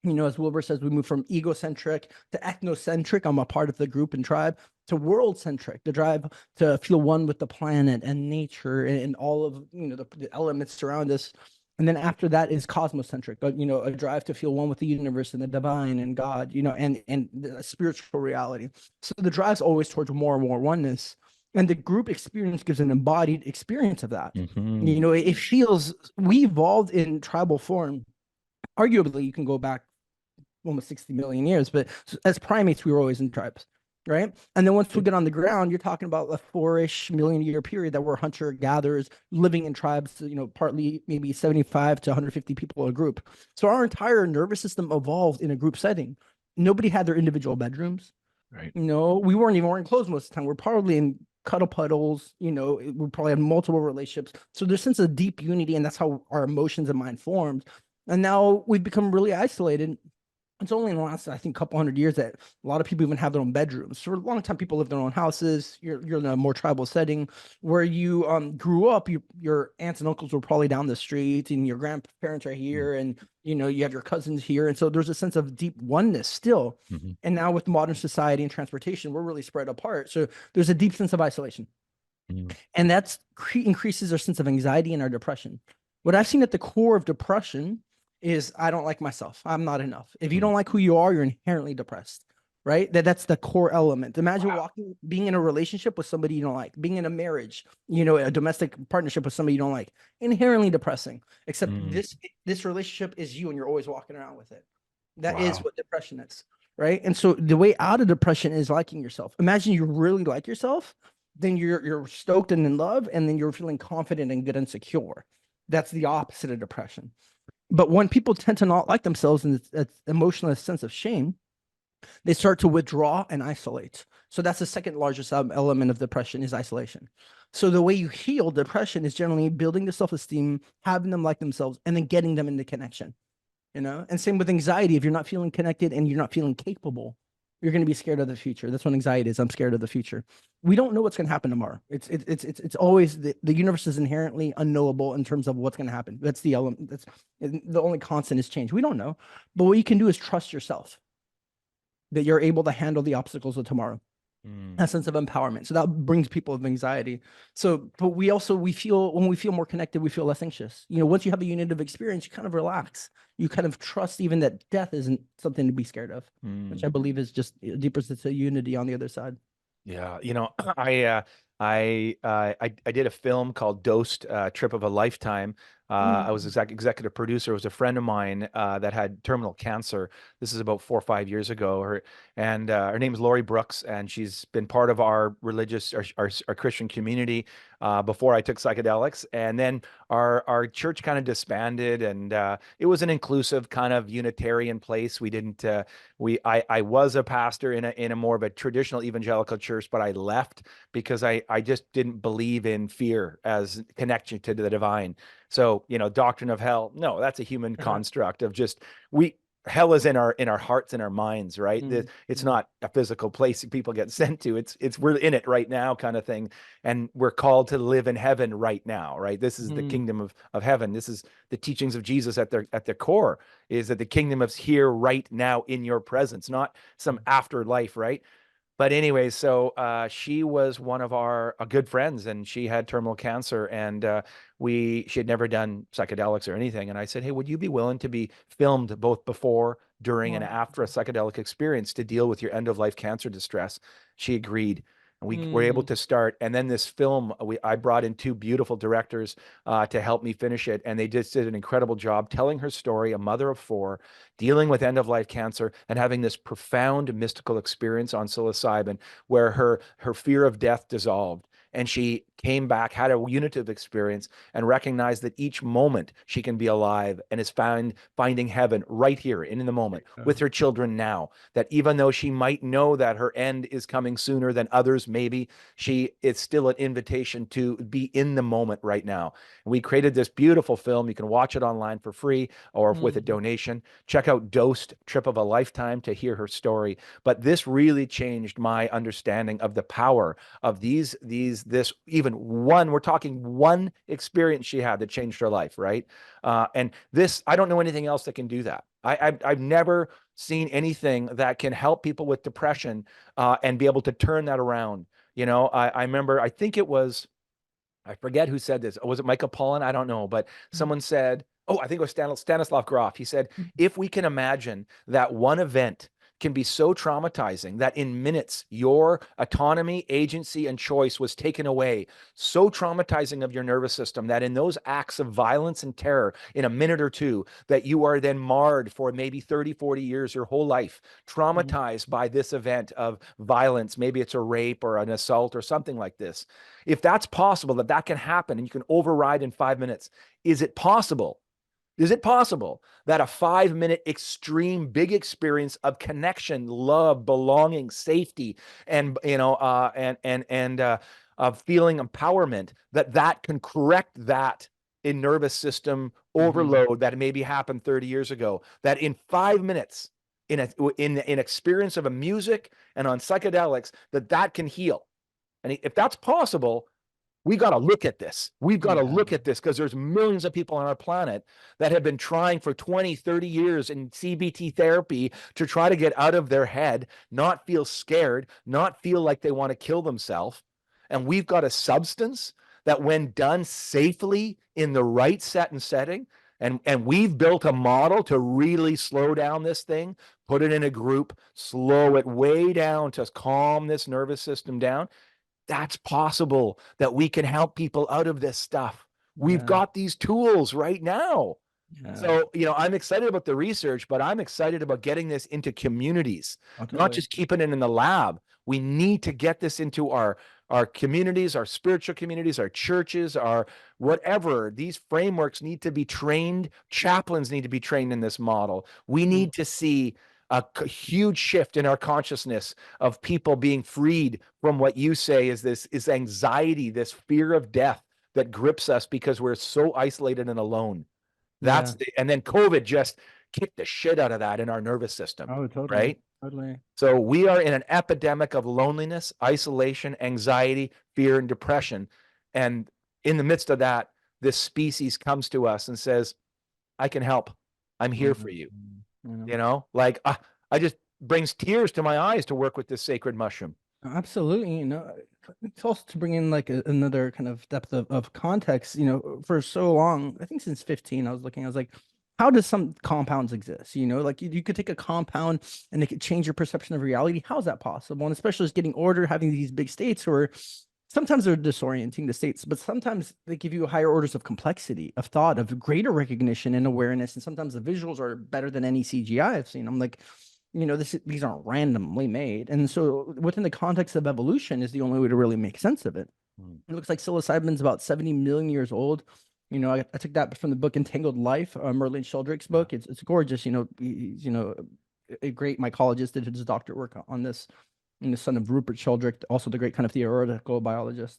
as Wilbur says, we move from egocentric to ethnocentric. I'm a part of the group and tribe, to world-centric, the drive to feel one with the planet and nature and all of the elements around us. And then after that is cosmocentric, a drive to feel one with the universe and the divine and God, and the spiritual reality. So the drive's always towards more and more oneness. And the group experience gives an embodied experience of that. Hmm. It feels we evolved in tribal form. Arguably, you can go back almost 60 million years, but as primates, we were always in tribes, right? And then once we get on the ground, you're talking about a 4-ish million year period that we're hunter gatherers living in tribes, partly maybe 75 to 150 people a group. So our entire nervous system evolved in a group setting. Nobody had their individual bedrooms. Right. We weren't even wearing clothes most of the time. We're probably in cuddle puddles, we probably had multiple relationships. So there's a sense of deep unity, and that's how our emotions and mind formed. And now we've become really isolated. It's only in the last, I think, couple hundred years that a lot of people even have their own bedrooms. For a long time, people live in their own houses. You're in a more tribal setting where you grew up. Your aunts and uncles were probably down the street, and your grandparents are here, and you have your cousins here, and so there's a sense of deep oneness still. Mm-hmm. And now with modern society and transportation, we're really spread apart. So there's a deep sense of isolation, Mm-hmm. and that's increases our sense of anxiety and our depression. What I've seen at the core of depression is I don't like myself. I'm not enough. If you don't like who you are, you're inherently depressed, right? That's the core element. Imagine Wow. being in a relationship with somebody you don't like, being in a marriage, a domestic partnership with somebody you don't like, inherently depressing. Except Mm. this relationship is you, and you're always walking around with it. That is Wow. what depression is, right? And so the way out of depression is liking yourself. Imagine you really like yourself, then you're stoked and in love, and then you're feeling confident and good and secure. That's the opposite of depression. But when people tend to not like themselves and it's emotional sense of shame, they start to withdraw and isolate. So that's the second largest element of depression is isolation. So the way you heal depression is generally building the self-esteem, having them like themselves, and then getting them into connection. And same with anxiety. If you're not feeling connected and you're not feeling capable, you're going to be scared of the future. That's what anxiety is. I'm scared of the future. We don't know what's going to happen tomorrow. It's always the universe is inherently unknowable in terms of what's going to happen. That's the element. That's the only constant is change. We don't know, but what you can do is trust yourself that you're able to handle the obstacles of tomorrow. Mm. A sense of empowerment. So that brings people with anxiety. So, but we feel when we feel more connected, we feel less anxious. Once you have a unit of experience, you kind of relax. You kind of trust even that death isn't something to be scared of, which Mm. I believe is just a deeper sense of unity on the other side. Yeah, I did a film called Dosed, Trip of a Lifetime. I was Mm. executive producer. It was a friend of mine that had terminal cancer. This is about 4 or 5 years ago. Her name is Lori Brooks, and she's been part of our religious, our Christian community before I took psychedelics. And then our church kind of disbanded, and it was an inclusive kind of Unitarian place. We didn't I was a pastor in a more of a traditional evangelical church, but I left because I just didn't believe in fear as connection to the divine. So, doctrine of hell, no, that's a human Uh-huh. construct of just we hell is in our hearts and our minds, right? Mm. It's Mm. not a physical place people get sent to. It's we're in it right now kind of thing. And we're called to live in heaven right now, right? This is the Mm. kingdom of heaven. This is the teachings of Jesus at their core is that the kingdom is here right now in your presence, not some afterlife, right? But anyway, so she was one of our good friends, and she had terminal cancer, and she had never done psychedelics or anything. And I said, hey, would you be willing to be filmed both before, during, and Wow. after a psychedelic experience to deal with your end of life cancer distress? She agreed. And we were able Mm. to start. And then this film, I brought in two beautiful directors to help me finish it. And they just did an incredible job telling her story, a mother of four, dealing with end of life cancer and having this profound mystical experience on psilocybin where her fear of death dissolved and she came back, had a unitive experience, and recognized that each moment she can be alive and is finding heaven right here in the moment with her children now. That even though she might know that her end is coming sooner than others, maybe it's still an invitation to be in the moment right now. And we created this beautiful film. You can watch it online for free or with a Mm. donation. Check out Dosed, Trip of a Lifetime to hear her story. But this really changed my understanding of the power of this even one, we're talking one experience she had that changed her life, right? And this, I don't know anything else that can do that. I've never seen anything that can help people with depression and be able to turn that around. I remember, I think it was, I forget who said this. Was it Michael Pollan? I don't know, but someone said, oh, I think it was Stanislav Grof. He said, if we can imagine that one event can be so traumatizing that in minutes your autonomy, agency, and choice was taken away, so traumatizing of your nervous system that in those acts of violence and terror, in a minute or two, that you are then marred for maybe 30, 40 years, your whole life, traumatized by this event of violence. Maybe it's a rape or an assault or something like this. If that's possible, that can happen and you can override in 5 minutes, is it possible? Is it possible that a 5 minute extreme big experience of connection, love, belonging, safety, and of feeling empowerment, that can correct that in nervous system overload that maybe happened 30 years ago? That in 5 minutes, in experience of a music and on psychedelics, that can heal. And if that's possible, we got to look at this. We've got to look at this because there's millions of people on our planet that have been trying for 20, 30 years in CBT therapy to try to get out of their head, not feel scared, not feel like they want to kill themselves. And we've got a substance that when done safely in the right set and setting, and we've built a model to really slow down this thing, put it in a group, slow it way down to calm this nervous system down. That's possible that we can help people out of this stuff. We've got these tools right now. So, I'm excited about the research, but I'm excited about getting this into communities, not just keeping it in the lab. We need to get this into our communities, our spiritual communities, our churches, our whatever. These frameworks need to be trained. Chaplains need to be trained in this model. We need to see a huge shift in our consciousness of people being freed from what you say is anxiety, this fear of death that grips us because we're so isolated and alone. And then COVID just kicked the shit out of that in our nervous system. Oh, totally. Right? Totally. So we are in an epidemic of loneliness, isolation, anxiety, fear, and depression. And in the midst of that, this species comes to us and says, I can help. I'm here for you. Like I just brings tears to my eyes to work with this sacred mushroom. Absolutely. It's also to bring in like another kind of depth of context, for so long, I think since 15, I was like, how does some compounds exist? Like you could take a compound and it could change your perception of reality. How is that possible? And especially as getting order, having these big states where sometimes they're disorienting, the states, but sometimes they give you higher orders of complexity, of thought, of greater recognition and awareness. And sometimes the visuals are better than any CGI I've seen. I'm like, these aren't randomly made. And so within the context of evolution is the only way to really make sense of it. It looks like psilocybin's about 70 million years old. I took that from the book Entangled Life, Merlin Sheldrake's book. It's gorgeous. He's, a great mycologist, did his doctorate work on this. And the son of Rupert Sheldrake, also the great kind of theoretical biologist.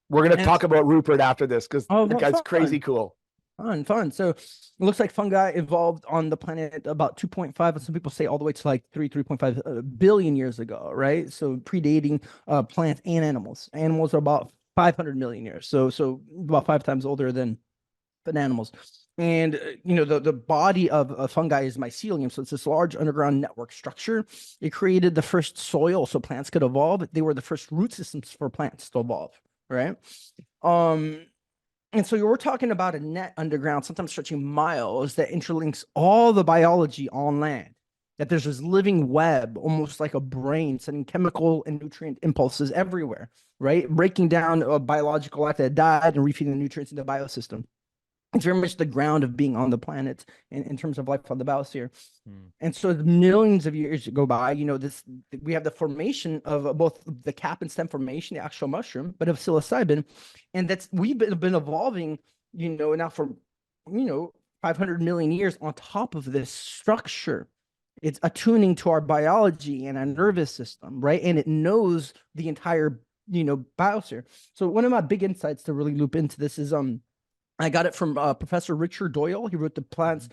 We're going to talk about Rupert after this because that guy's crazy cool. Fun. So it looks like fungi evolved on the planet about 2.5, and some people say all the way to like 3.5 billion years ago, right? So predating plants and animals. Animals are about 500 million years. So about 5 times older than animals. And the body of fungi is mycelium, so it's this large underground network structure. It created the first soil so plants could evolve. They were the first root systems for plants to evolve, right? And so we're talking about a net underground, sometimes stretching miles, that interlinks all the biology on land. That there's this living web, almost like a brain, sending chemical and nutrient impulses everywhere, right? Breaking down a biological life that died and refeeding the nutrients in the biosystem. It's very much the ground of being on the planet in terms of life on the biosphere. And so millions of years go by, we have the formation of both the cap and stem formation, the actual mushroom, but of psilocybin. And we've been evolving, now for, 500 million years on top of this structure. It's attuning to our biology and our nervous system, right? And it knows the entire, biosphere. So one of my big insights to really loop into this is, I got it from Professor Richard Doyle. He wrote the plants,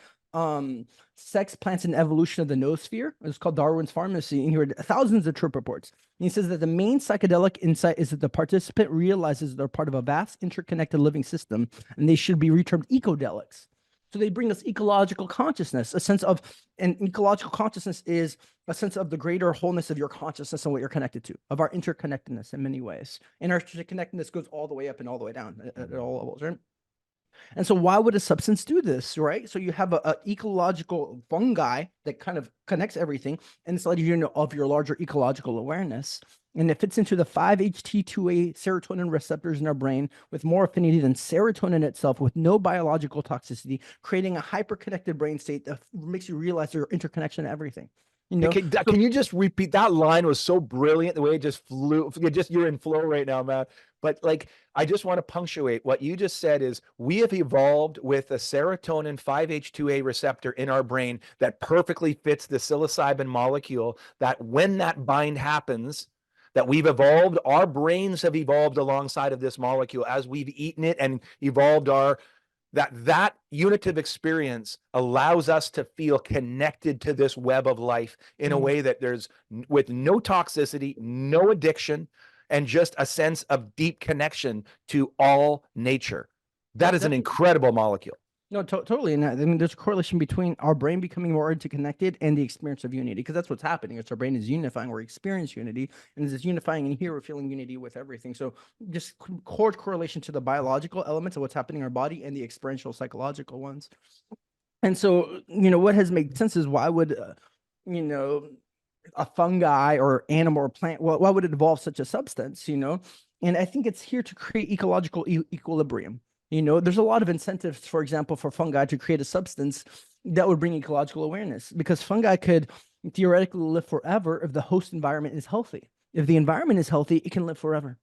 Sex, Plants, and Evolution of the Noosphere. It's called Darwin's Pharmacy. And he read thousands of trip reports. And he says that the main psychedelic insight is that the participant realizes they're part of a vast interconnected living system, and they should be retermed ecodelics. So they bring us ecological consciousness, and ecological consciousness is a sense of the greater wholeness of your consciousness and what you're connected to, of our interconnectedness in many ways. And our interconnectedness goes all the way up and all the way down at all levels, right? And so why would a substance do this, right? So you have a ecological fungi that kind of connects everything and it's letting you know of your larger ecological awareness. And it fits into the 5-HT2A serotonin receptors in our brain with more affinity than serotonin itself, with no biological toxicity, creating a hyper-connected brain state that makes you realize your interconnection to everything. You know, Can you just repeat that line? Was so brilliant the way it just flew. You're in flow right now, man. But like, I just want to punctuate what you just said is we have evolved with a serotonin 5-H2A receptor in our brain that perfectly fits the psilocybin molecule, that when that bind happens, that we've evolved, our brains have evolved alongside of this molecule as we've eaten it and evolved our that unitive experience allows us to feel connected to this web of life in a way that there's with no toxicity, no addiction, and just a sense of deep connection to all nature. That is an incredible molecule. No, totally. And I mean, there's a correlation between our brain becoming more interconnected and the experience of unity, because that's what's happening. It's our brain is unifying, we're experiencing unity, and it's unifying, and here we're feeling unity with everything. So just cord correlation to the biological elements of what's happening in our body and the experiential psychological ones. And so, what has made sense is why would, a fungi or animal or plant, well, why would it evolve such a substance, And I think it's here to create ecological equilibrium. There's a lot of incentives, for example, for fungi to create a substance that would bring ecological awareness, because fungi could theoretically live forever if the host environment is healthy. If the environment is healthy, it can live forever,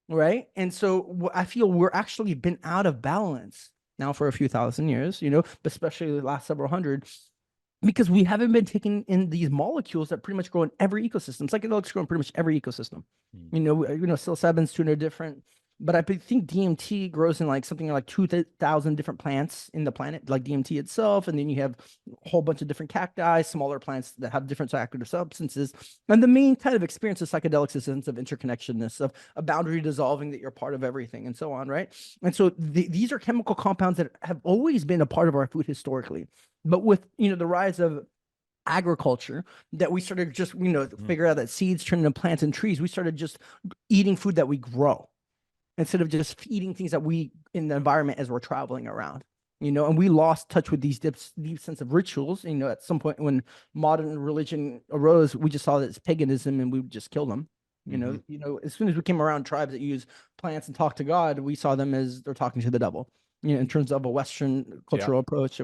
right? And so I feel we're actually been out of balance now for a few thousand years, but especially the last several hundred, because we haven't been taking in these molecules that pretty much grow in every ecosystem. Psychedelics grow in pretty much every ecosystem. Psilocybin's 200 different. But I think DMT grows in like something like 2,000 different plants in the planet, like DMT itself. And then you have a whole bunch of different cacti, smaller plants that have different psychoactive substances. And the main kind of experience of psychedelics is a sense of interconnectedness, of a boundary dissolving, that you're part of everything and so on, right? And so these are chemical compounds that have always been a part of our food historically. But with, the rise of agriculture, that we started just, figure out that seeds turn into plants and trees, we started just eating food that we grow, instead of just feeding things that we in the environment as we're traveling around, and we lost touch with these deep sense of rituals. At some point when modern religion arose, we just saw that it's paganism and we would just kill them. As soon as we came around tribes that use plants and talk to God, we saw them as they're talking to the devil, in terms of a Western cultural approach.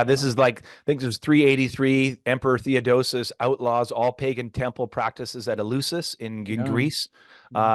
This is like, I think it was 383. Emperor Theodosius outlaws all pagan temple practices at Eleusis in Greece.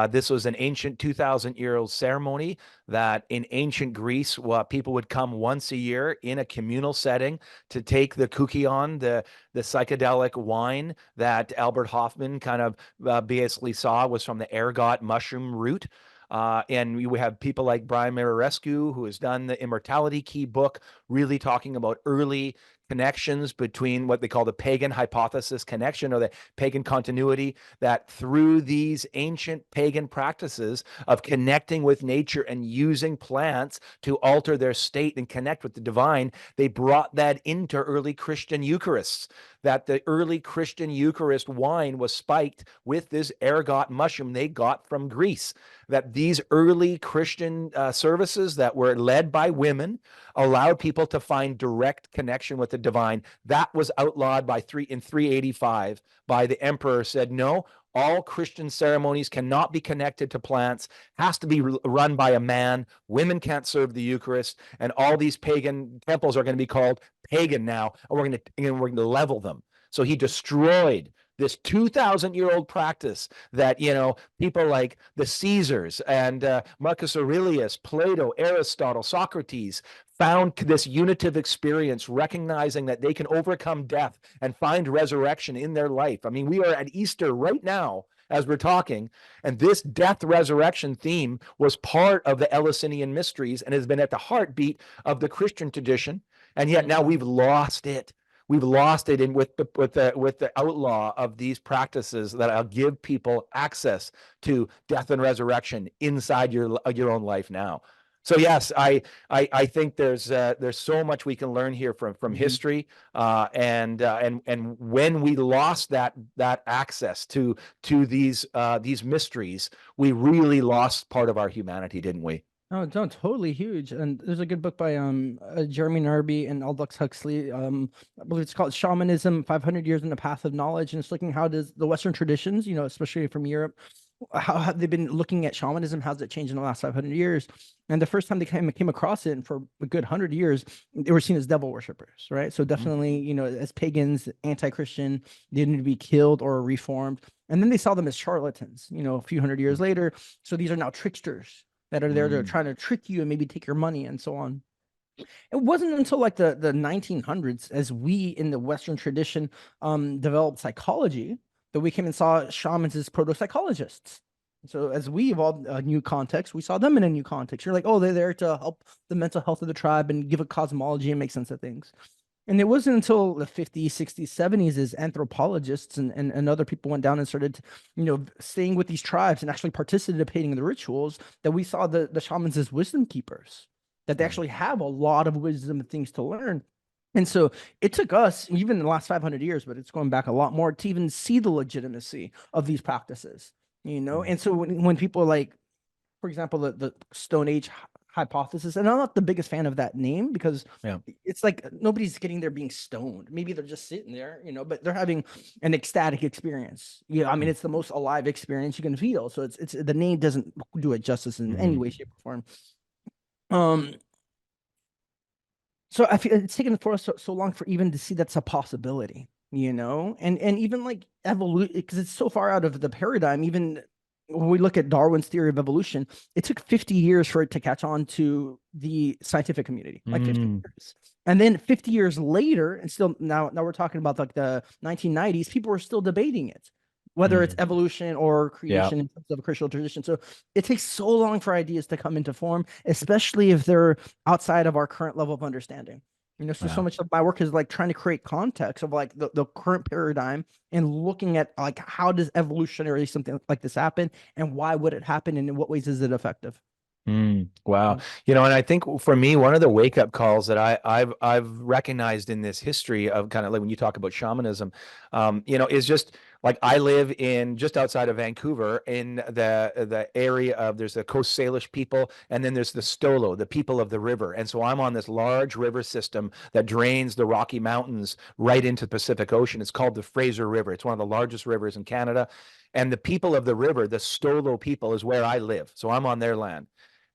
This was an ancient 2,000-year-old ceremony that in ancient Greece, people would come once a year in a communal setting to take the koukion, the psychedelic wine that Albert Hoffman kind of basically saw was from the ergot mushroom root. And we have people like Brian Mirarescu, who has done the Immortality Key book, really talking about early connections between what they call the pagan hypothesis connection, or the pagan continuity, that through these ancient pagan practices of connecting with nature and using plants to alter their state and connect with the divine, they brought that into early Christian Eucharists, that the early Christian Eucharist wine was spiked with this ergot mushroom they got from Greece, that these early Christian services that were led by women allowed people to find direct connection with the divine. That was outlawed in 385 by the emperor. Said, no, all Christian ceremonies cannot be connected to plants, has to be run by a man. Women can't serve the Eucharist, and all these pagan temples are going to be called pagan now, and we're going to level them. So he destroyed this 2,000-year-old practice that, people like the Caesars and Marcus Aurelius, Plato, Aristotle, Socrates found this unitive experience, recognizing that they can overcome death and find resurrection in their life. I mean, we are at Easter right now as we're talking, and this death resurrection theme was part of the Eleusinian mysteries and has been at the heartbeat of the Christian tradition. And yet now we've lost it. We've lost it with the outlaw of these practices that'll give people access to death and resurrection inside your own life now. So yes, I think there's so much we can learn here from history, and when we lost that access to these mysteries, we really lost part of our humanity, didn't we? Oh, no, totally huge. And there's a good book by Jeremy Narby and Aldous Huxley. I believe it's called Shamanism: 500 Years in the Path of Knowledge, and it's looking how does the Western traditions, especially from Europe, how have they been looking at shamanism? How's it changed in the last 500 years? And the first time they came across it, and for a good 100 years, they were seen as devil worshippers, right? So Mhm. definitely, as pagans, anti-Christian, they needed to be killed or reformed. And then they saw them as charlatans, a few hundred years later. So these are now tricksters that are there to Mm. trying to trick you and maybe take your money and so on. It wasn't until like the 1900s, as we in the Western tradition developed psychology, that we came and saw shamans as proto-psychologists. So as we evolved a new context, we saw them in a new context. You're like, oh, they're there to help the mental health of the tribe and give a cosmology and make sense of things. And it wasn't until the 50s, 60s, 70s as anthropologists and other people went down and started, staying with these tribes and actually participating in the rituals, that we saw the shamans as wisdom keepers, that they Mm. actually have a lot of wisdom and things to learn. And so it took us, even in the last 500 years, but it's going back a lot more, to even see the legitimacy of these practices, Mm. And so when people are like, for example, the Stone Age hypothesis, and I'm not the biggest fan of that name because Yeah. it's like nobody's getting there being stoned. Maybe they're just sitting there, but they're having an ecstatic experience. Yeah, I mean, Mm. it's the most alive experience you can feel. So it's the name doesn't do it justice in any Mhm. way, shape, or form. Um, so I feel it's taken for us so long for even to see that's a possibility, and even like evolution, because it's so far out of the paradigm. Even when we look at Darwin's theory of evolution, it took 50 years for it to catch on to the scientific community, like 50 Mm. years. And then 50 years later, and still now we're talking about like the 1990s, people are still debating it, whether it's Mm. evolution or Yeah. creation in terms of a Christian tradition. So it takes so long for ideas to come into form, especially if they're outside of our current level of understanding. So Yeah. much of my work is like trying to create context of like the current paradigm and looking at like how does evolutionary something like this happen and why would it happen and in what ways is it effective? Mm, wow. Mm. And I think for me, one of the wake up calls that I've recognized in this history of kind of like when you talk about shamanism, is just like I live in just outside of Vancouver in the area of there's the Coast Salish people and then there's the Stolo, the people of the river. And so I'm on this large river system that drains the Rocky Mountains right into the Pacific Ocean. It's called the Fraser River. It's one of the largest rivers in Canada. And the people of the river, the Stolo people, is where I live. So I'm on their land.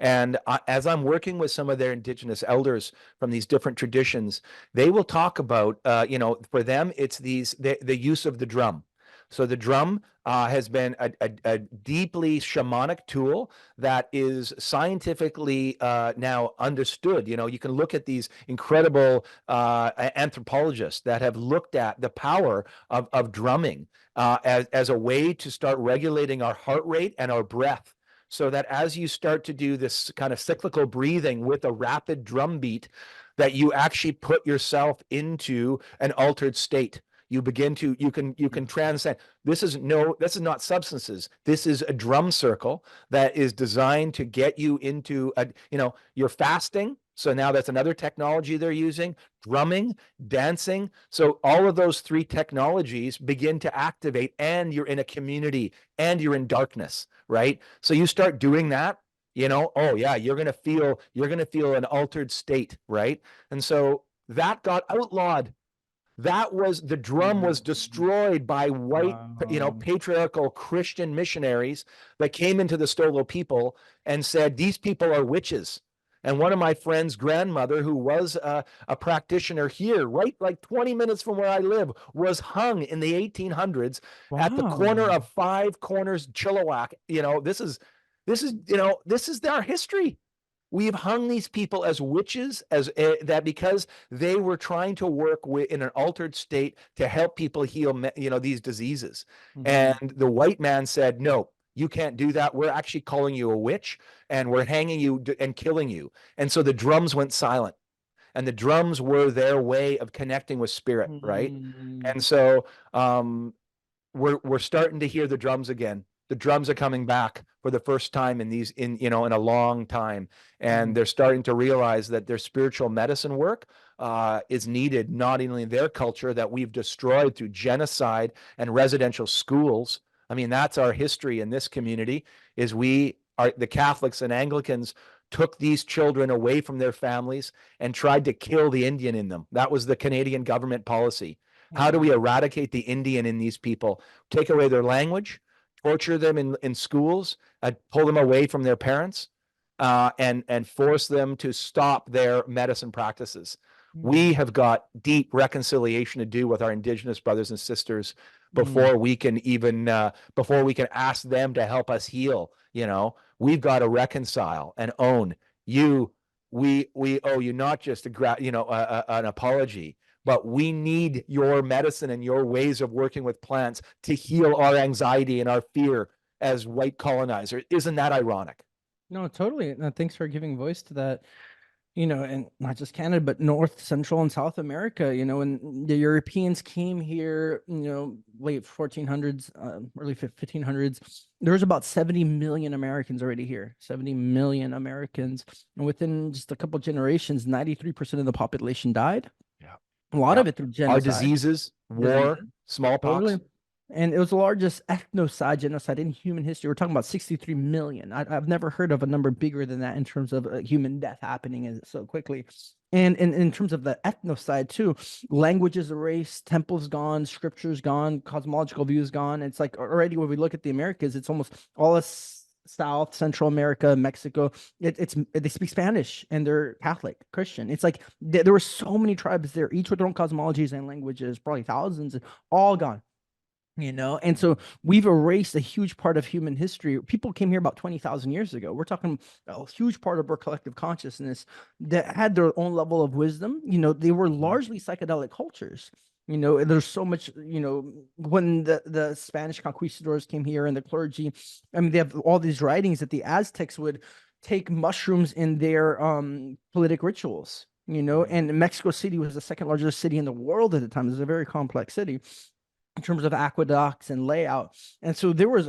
And as I'm working with some of their indigenous elders from these different traditions, they will talk about, for them, it's the use of the drum. So the drum has been a deeply shamanic tool that is scientifically now understood. You can look at these incredible anthropologists that have looked at the power of drumming as a way to start regulating our heart rate and our breath so that as you start to do this kind of cyclical breathing with a rapid drum beat, that you actually put yourself into an altered state. You begin to you can transcend. This is not substances. This is a drum circle that is designed to get you into you're fasting. So now that's another technology they're using, drumming, dancing. So all of those three technologies begin to activate, and you're in a community and you're in darkness, right? So you start doing that, oh yeah, you're gonna feel an altered state, right? And so that got outlawed. The drum was Mm. destroyed by white, Wow. patriarchal Christian missionaries that came into the Stolo people and said, these people are witches. And one of my friend's grandmother, who was a practitioner here, right like 20 minutes from where I live, was hung in the 1800s at the corner Wow. of Five Corners, Chilliwack. This is our history. We've hung these people as witches, as that because they were trying to work in an altered state to help people heal, these diseases. And Mhm. the white man said, "No, you can't do that. We're actually calling you a witch, and we're hanging you and killing you." And so the drums went silent, and the drums were their way of connecting with spirit, right? Mm. And so we're starting to hear the drums again. The drums are coming back for the first time in a long time, and Mm. they're starting to realize that their spiritual medicine work is needed not only in their culture that we've destroyed through genocide and residential schools. I mean, that's our history in this community. Is we are the Catholics and Anglicans took these children away from their families and tried to kill the Indian in them. That was the Canadian government policy. How do we eradicate the Indian in these people? Take away their language, torture them in schools, pull them away from their parents, and force them to stop their medicine practices. We have got deep reconciliation to do with our Indigenous brothers and sisters before we can even before we can ask them to help us heal. We've got to reconcile and own you. We owe you not just an apology, but we need your medicine and your ways of working with plants to heal our anxiety and our fear as white colonizers. Isn't that ironic? No, totally. Thanks for giving voice to that. And not just Canada, but North, Central, and South America. When the Europeans came here, late 1400s, early 1500s, there was about 70 million Americans already here. 70 million Americans, and within just a couple generations, 93% of the population died. Yeah, a lot of it through genocide. Our diseases, war, smallpox. Totally. And it was the largest genocide in human history. We're talking about 63 million. I've never heard of a number bigger than that in terms of human death happening so quickly. And in terms of the ethnocide too, languages erased, temples gone, scriptures gone, cosmological views gone. It's like already when we look at the Americas, it's almost all South, Central America, Mexico. They speak Spanish and they're Catholic, Christian. It's like there were so many tribes there, each with their own cosmologies and languages, probably thousands, all gone. And so we've erased a huge part of human history. People came here about 20,000 years ago. We're talking a huge part of our collective consciousness that had their own level of wisdom. They were largely psychedelic cultures. There's so much, when the Spanish conquistadors came here and the clergy, I mean, they have all these writings that the Aztecs would take mushrooms in their politic rituals, and Mexico City was the second largest city in the world at the time. It was a very complex city in terms of aqueducts and layout. And so there was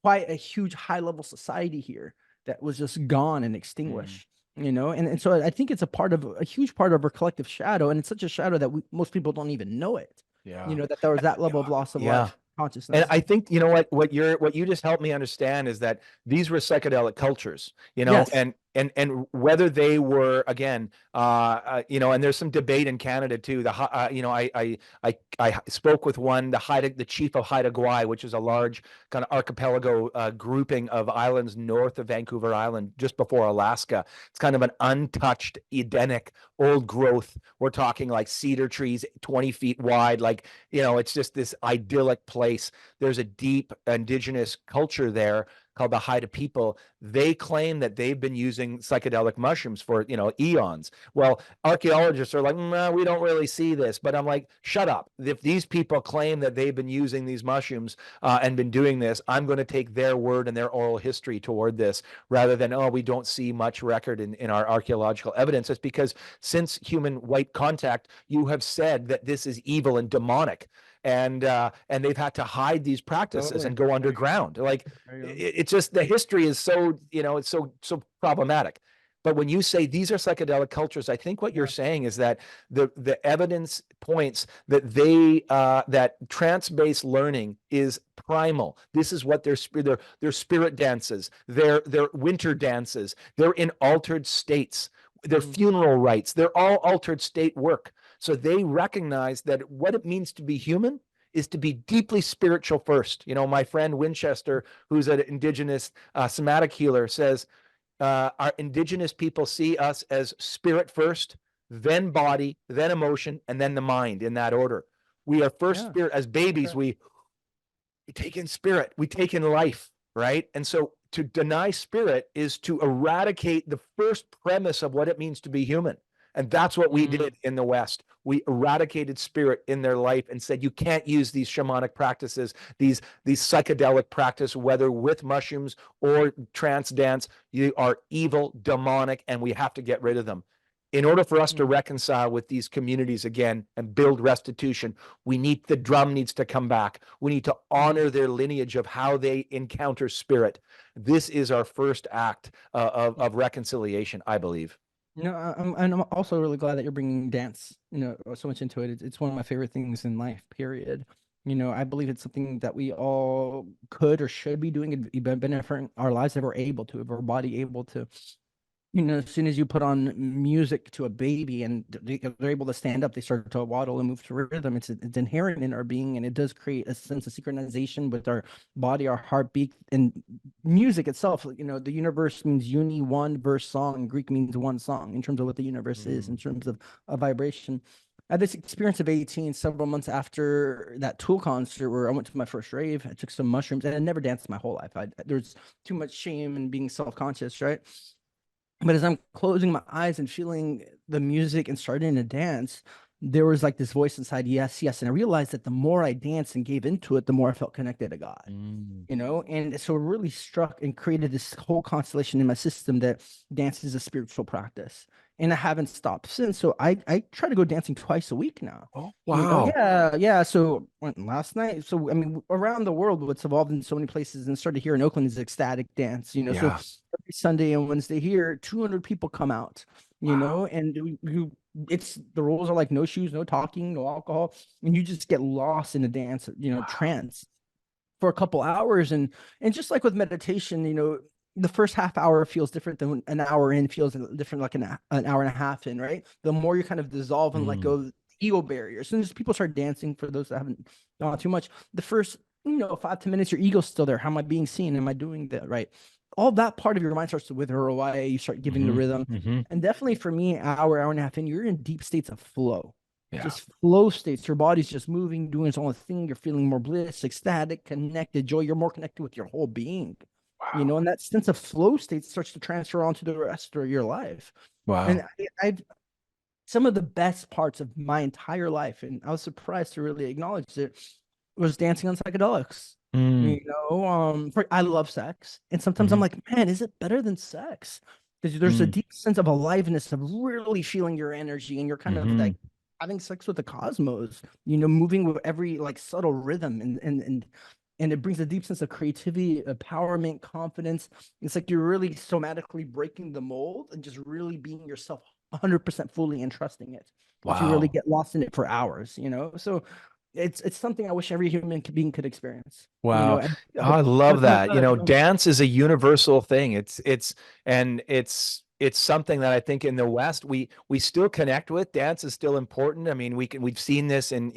quite a huge high level society here that was just gone and extinguished, and so I think it's a huge part of our collective shadow. And it's such a shadow that most people don't even know it. That there was that level of loss of life consciousness. And I think what you just helped me understand is that these were psychedelic cultures, Yes. and whether they were, again, and there's some debate in Canada too. I spoke with the chief of Haida Gwaii, which is a large kind of archipelago grouping of islands north of Vancouver Island, just before Alaska. It's kind of an untouched, Edenic, old growth. We're talking like cedar trees, 20 feet wide. Like, it's just this idyllic place. There's a deep indigenous culture there called the Haida people. They claim that they've been using psychedelic mushrooms for, eons. Well, archaeologists are like, no, we don't really see this. But I'm like, shut up. If these people claim that they've been using these mushrooms and been doing this, I'm going to take their word and their oral history toward this rather than, we don't see much record in our archaeological evidence. It's because since human white contact, you have said that this is evil and demonic. And they've had to hide these practices and go underground. Like, it's just, the history is so, it's so problematic. But when you say these are psychedelic cultures, I think what you're saying is that the evidence points that that trance-based learning is primal. This is what their spirit dances, their winter dances, they're in altered states, their funeral rites, they're all altered state work. So they recognize that what it means to be human is to be deeply spiritual first. My friend Winchester, who's an indigenous somatic healer, says our indigenous people see us as spirit first, then body, then emotion, and then the mind, in that order. We are first spirit. As babies, we take in spirit, we take in life, right? And so to deny spirit is to eradicate the first premise of what it means to be human. And that's what we did in the West. We eradicated spirit in their life and said, you can't use these shamanic practices, these psychedelic practice, whether with mushrooms or trance dance. You are evil, demonic, and we have to get rid of them. In order for us to reconcile with these communities again and build restitution, the drum needs to come back. We need to honor their lineage of how they encounter spirit. This is our first act of reconciliation, I believe. I'm also really glad that you're bringing dance, so much into it. It's one of my favorite things in life, period. I believe it's something that we all could or should be doing and benefit our lives if we're able to, if our body able to. As soon as you put on music to a baby and they're able to stand up, they start to waddle and move to rhythm. It's inherent in our being, and it does create a sense of synchronization with our body, our heartbeat, and music itself. The universe means uni, one verse song. In Greek means one song in terms of what the universe is, in Mm. terms of a vibration. I had this experience of 18 several months after that Tool concert where I went to my first rave. I took some mushrooms and I never danced my whole life. There's too much shame and being self-conscious, right? But as I'm closing my eyes and feeling the music and starting to dance, there was like this voice inside, yes, yes. And I realized that the more I danced and gave into it, the more I felt connected to God. Mm. And so it really struck and created this whole constellation in my system that dance is a spiritual practice. And I haven't stopped since. So I try to go dancing twice a week now. Oh, wow. Yeah, yeah. So went last night. So I mean, around the world, what's evolved in so many places and started here in Oakland is ecstatic dance. So Yeah. every Sunday and Wednesday here, 200 people come out. Wow. And it's the rules are like no shoes, no talking, no alcohol, and you just get lost in the dance, Wow. trance for a couple hours. And just like with meditation, the first half hour feels different than an hour in, feels different like an hour and a half in, right? The more you kind of dissolve and let go Mm. of the ego barrier. As soon as people start dancing, for those that haven't gone too much, the first 5 to 10 minutes, your ego's still there. How am I being seen? Am I doing that right? All that part of your mind starts to wither away. You start giving the Hmm. rhythm. Hmm. And definitely for me, hour and a half in, you're in deep states of flow, Yeah. just flow states. Your body's just moving, doing its own thing. You're feeling more bliss, ecstatic, connected, joy. You're more connected with your whole being, Wow. and that sense of flow state starts to transfer onto the rest of your life. And Wow. I've some of the best parts of my entire life, and I was surprised to really acknowledge it, was dancing on psychedelics. Mm. I love sex, and sometimes I'm Hmm. like, man, is it better than sex? Because there's a Mm. deep sense of aliveness of really feeling your energy, and you're kind of like Hmm. having sex with the cosmos. Moving with every like subtle rhythm, and it brings a deep sense of creativity, empowerment, confidence. It's like you're really somatically breaking the mold and just really being yourself 100% fully and trusting it. That you really Wow. get lost in it for hours. So it's something I wish every human being could experience. Wow. And I but love it's not that. Dance is a universal thing. It's something that I think in the West we still connect with. Dance is still important. I mean, we've seen this in,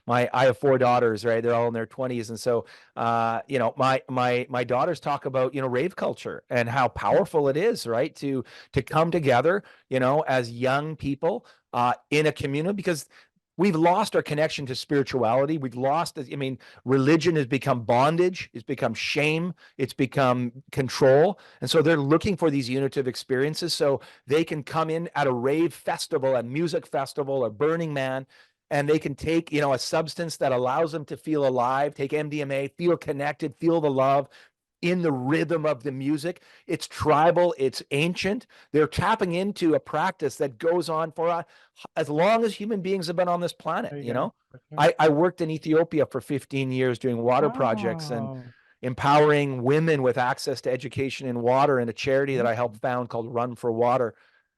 I have four daughters, right? They're all in their 20s. And so my daughters talk about, rave culture and how powerful it is, right? To come together, as young people in a community because we've lost our connection to spirituality. We've lost, I mean, religion has become bondage, it's become shame, it's become control. And so they're looking for these unitive experiences so they can come in at a rave festival, a music festival, a Burning Man, and they can take, a substance that allows them to feel alive, take MDMA, feel connected, feel the love, in the rhythm of the music. It's tribal, it's ancient. They're tapping into a practice that goes on for as long as human beings have been on this planet, there you go. I worked in Ethiopia for 15 years doing water projects and Wow. empowering women with access to education and water in a charity that I helped Amazing. found called Run for Water.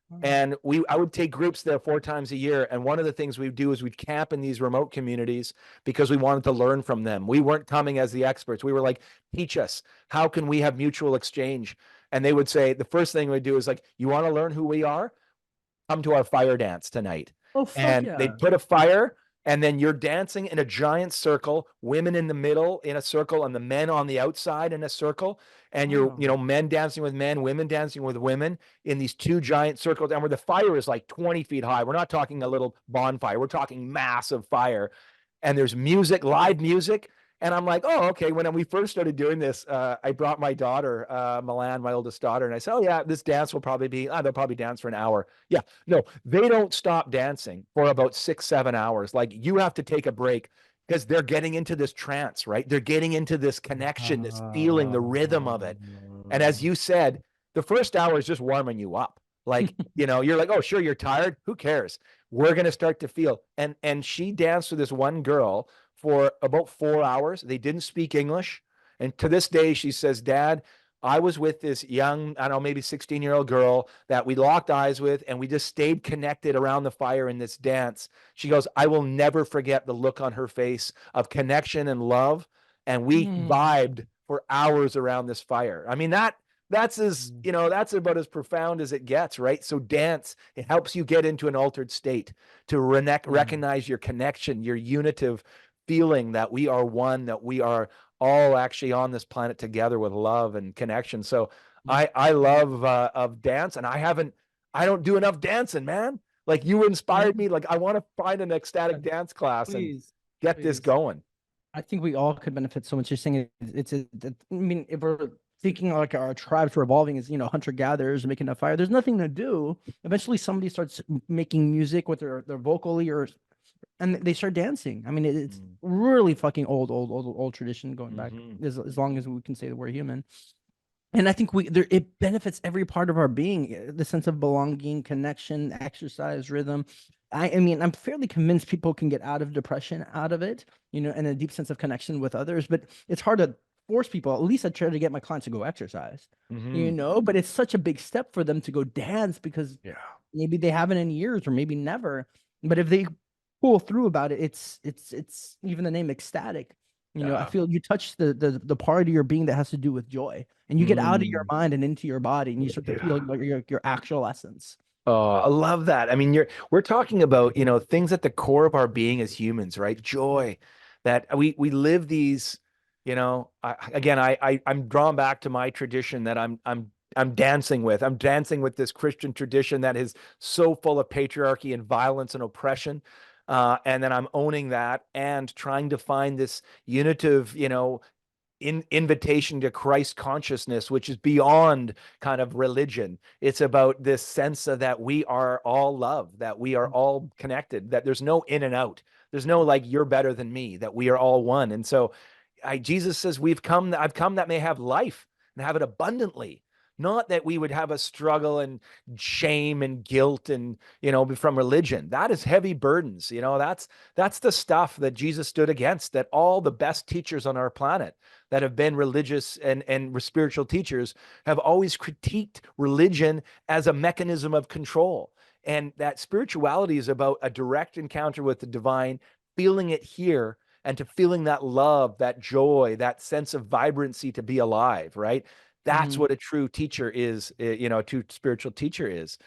Wow. And I would take groups there 4 times a year. And one of the things we'd do is we'd camp in these remote communities because we wanted to learn from them. We weren't coming as the experts. We were like, teach us. How can we have mutual exchange? And they would say, the first thing we'd do is like, you want to learn who we are? Come to our fire dance tonight. Oh, fuck And yeah. they'd put a fire, and then you're dancing in a giant circle, women in the middle in a circle, and the men on the outside in a circle. And you're, Wow. men dancing with men, women dancing with women in these two giant circles, and where the fire is like 20 feet high. We're not talking a little bonfire, we're talking massive fire. And there's music, live music. And I'm like, oh, okay. When we first started doing this, I brought my daughter, Milan, my oldest daughter, and I said, oh, yeah, this dance will probably be, they'll probably dance for an hour. Yeah, no, they don't stop dancing for about 6, 7 hours. Like you have to take a break because they're getting into this trance, right? They're getting into this connection, this feeling, the rhythm of it. And as you said, the first hour is just warming you up. Like, you're like, oh, sure, you're tired. Who cares? We're going to start to feel. And she danced with this one girl for about 4 hours. They didn't speak English. And to this day, she says, Dad, I was with this young, I don't know, maybe 16-year-old girl that we locked eyes with, and we just stayed connected around the fire in this dance. She goes, I will never forget the look on her face of connection and love. And we Mm. vibed for hours around this fire. I mean, that's as, Mm. that's about as profound as it gets, right? So dance, it helps you get into an altered state to Mm. recognize your connection, your unitive feeling that we are one, that we are all actually on this planet together with love and connection. So Mm. I love of dance, and I don't do enough dancing, man. Like you Yeah. inspired me. Like I want to find an ecstatic dance class and Please, get this please. going. I think we all could benefit so much. You're saying I mean, if we're thinking like our tribes were evolving as, hunter gatherers making a fire, there's nothing to do. Eventually, somebody starts making music with their vocally and they start dancing. I mean, it's Mm. really fucking old tradition going back Mhm. as long as we can say that we're human. And I think it benefits every part of our being, the sense of belonging, connection, exercise, rhythm. I mean, I'm fairly convinced people can get out of depression out of it, and a deep sense of connection with others, but it's hard to force people. At least I try to get my clients to go exercise, Mhm. but it's such a big step for them to go dance because Yeah. maybe they haven't in years or maybe never. But if they pull through about it, it's even the name ecstatic. I Yeah. feel you touch the part of your being that has to do with joy, and you get out of your Mm. mind and into your body, and you start to feel Yeah. your actual essence. Oh, I love that. I mean, we're talking about, things at the core of our being as humans, right? Joy, that we live these, again, I'm drawn back to my tradition that I'm dancing with. I'm dancing with this Christian tradition that is so full of patriarchy and violence and oppression. And then I'm owning that and trying to find this unitive, invitation to Christ consciousness, which is beyond kind of religion. It's about this sense of that we are all love, that we are all connected, that there's no in and out. There's no like you're better than me, that we are all one. And so Jesus says, I've come that may have life and have it abundantly. Not that we would have a struggle and shame and guilt and, from religion. That is heavy burdens. That's the stuff that Jesus stood against, that all the best teachers on our planet that have been religious and spiritual teachers have always critiqued religion as a mechanism of control. And that spirituality is about a direct encounter with the divine, feeling it here, and to feeling that love, that joy, that sense of vibrancy to be alive, right? That's Mhm. what a true teacher is, a true spiritual teacher is.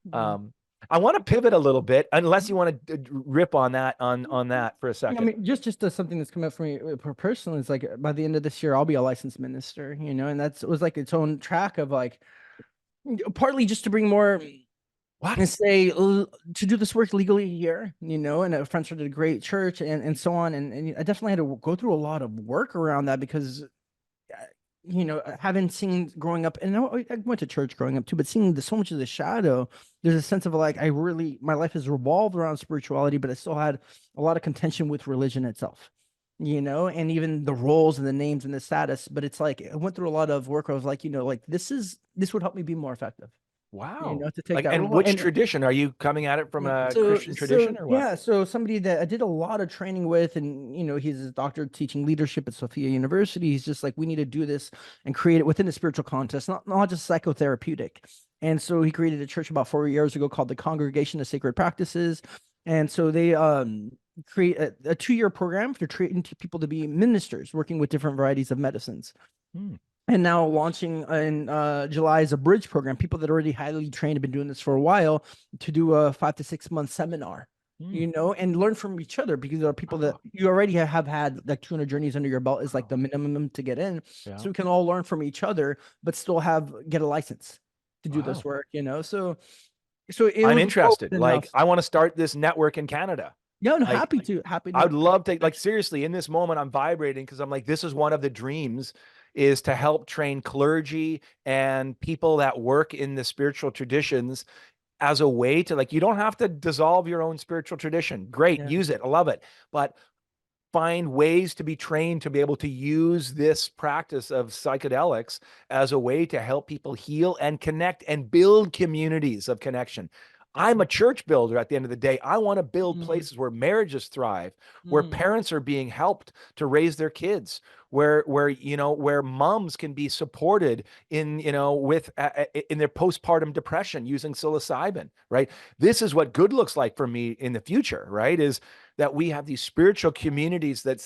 Mhm. Um, I want to pivot a little bit, unless you want to rip on that for a I second. mean, just something that's come up for me personally is like by the end of this year, I'll be a licensed minister, and that's it was like its own track of like partly just to bring more What? and say to do this work legally here, and a friend started a great church and so on. And I definitely had to go through a lot of work around that because, having seen growing up, and I went to church growing up too, but seeing so much of the shadow, there's a sense of like, my life has revolved around spirituality, but I still had a lot of contention with religion itself. And even the roles and the names and the status, but it's like I went through a lot of work where I was like, like this would help me be more effective, Wow. to take Like, that and role. which And tradition? Are you coming at it from a so Christian so tradition or what? yeah, so somebody that I did a lot of training with, and he's a doctor teaching leadership at Sophia University. He's just like, we need to do this and create it within the spiritual context, not just psychotherapeutic. And so he created a church about 4 years ago called the Congregation of Sacred Practices. And so they create a 2-year program for training people to be ministers, working with different varieties of medicines. Hmm. And now launching in July is a bridge program. People that are already highly trained have been doing this for a while to do a 5 to 6 month seminar, Hmm. and learn from each other because there are people that Oh, you already have had like 200 journeys under your belt is like the minimum to get in. yeah. So we can all learn from each other, but still get a license to do this Wow. work. So it I'm was all interested. in Like, house. I want to start this network in Canada. Yeah, no, Like, happy I would to. love to, like, seriously, in this moment, I'm vibrating because I'm like, this is one of the dreams is to help train clergy and people that work in the spiritual traditions as a way to, like, you don't have to dissolve your own spiritual tradition. Great, Yeah. use it. I love it. But find ways to be trained to be able to use this practice of psychedelics as a way to help people heal and connect and build communities of connection. I'm a church builder at the end of the day. I want to build Mm, places where marriages thrive, where mm, parents are being helped to raise their kids, where moms can be supported in, with in their postpartum depression using psilocybin, right? This is what good looks like for me in the future, right? Is that we have these spiritual communities that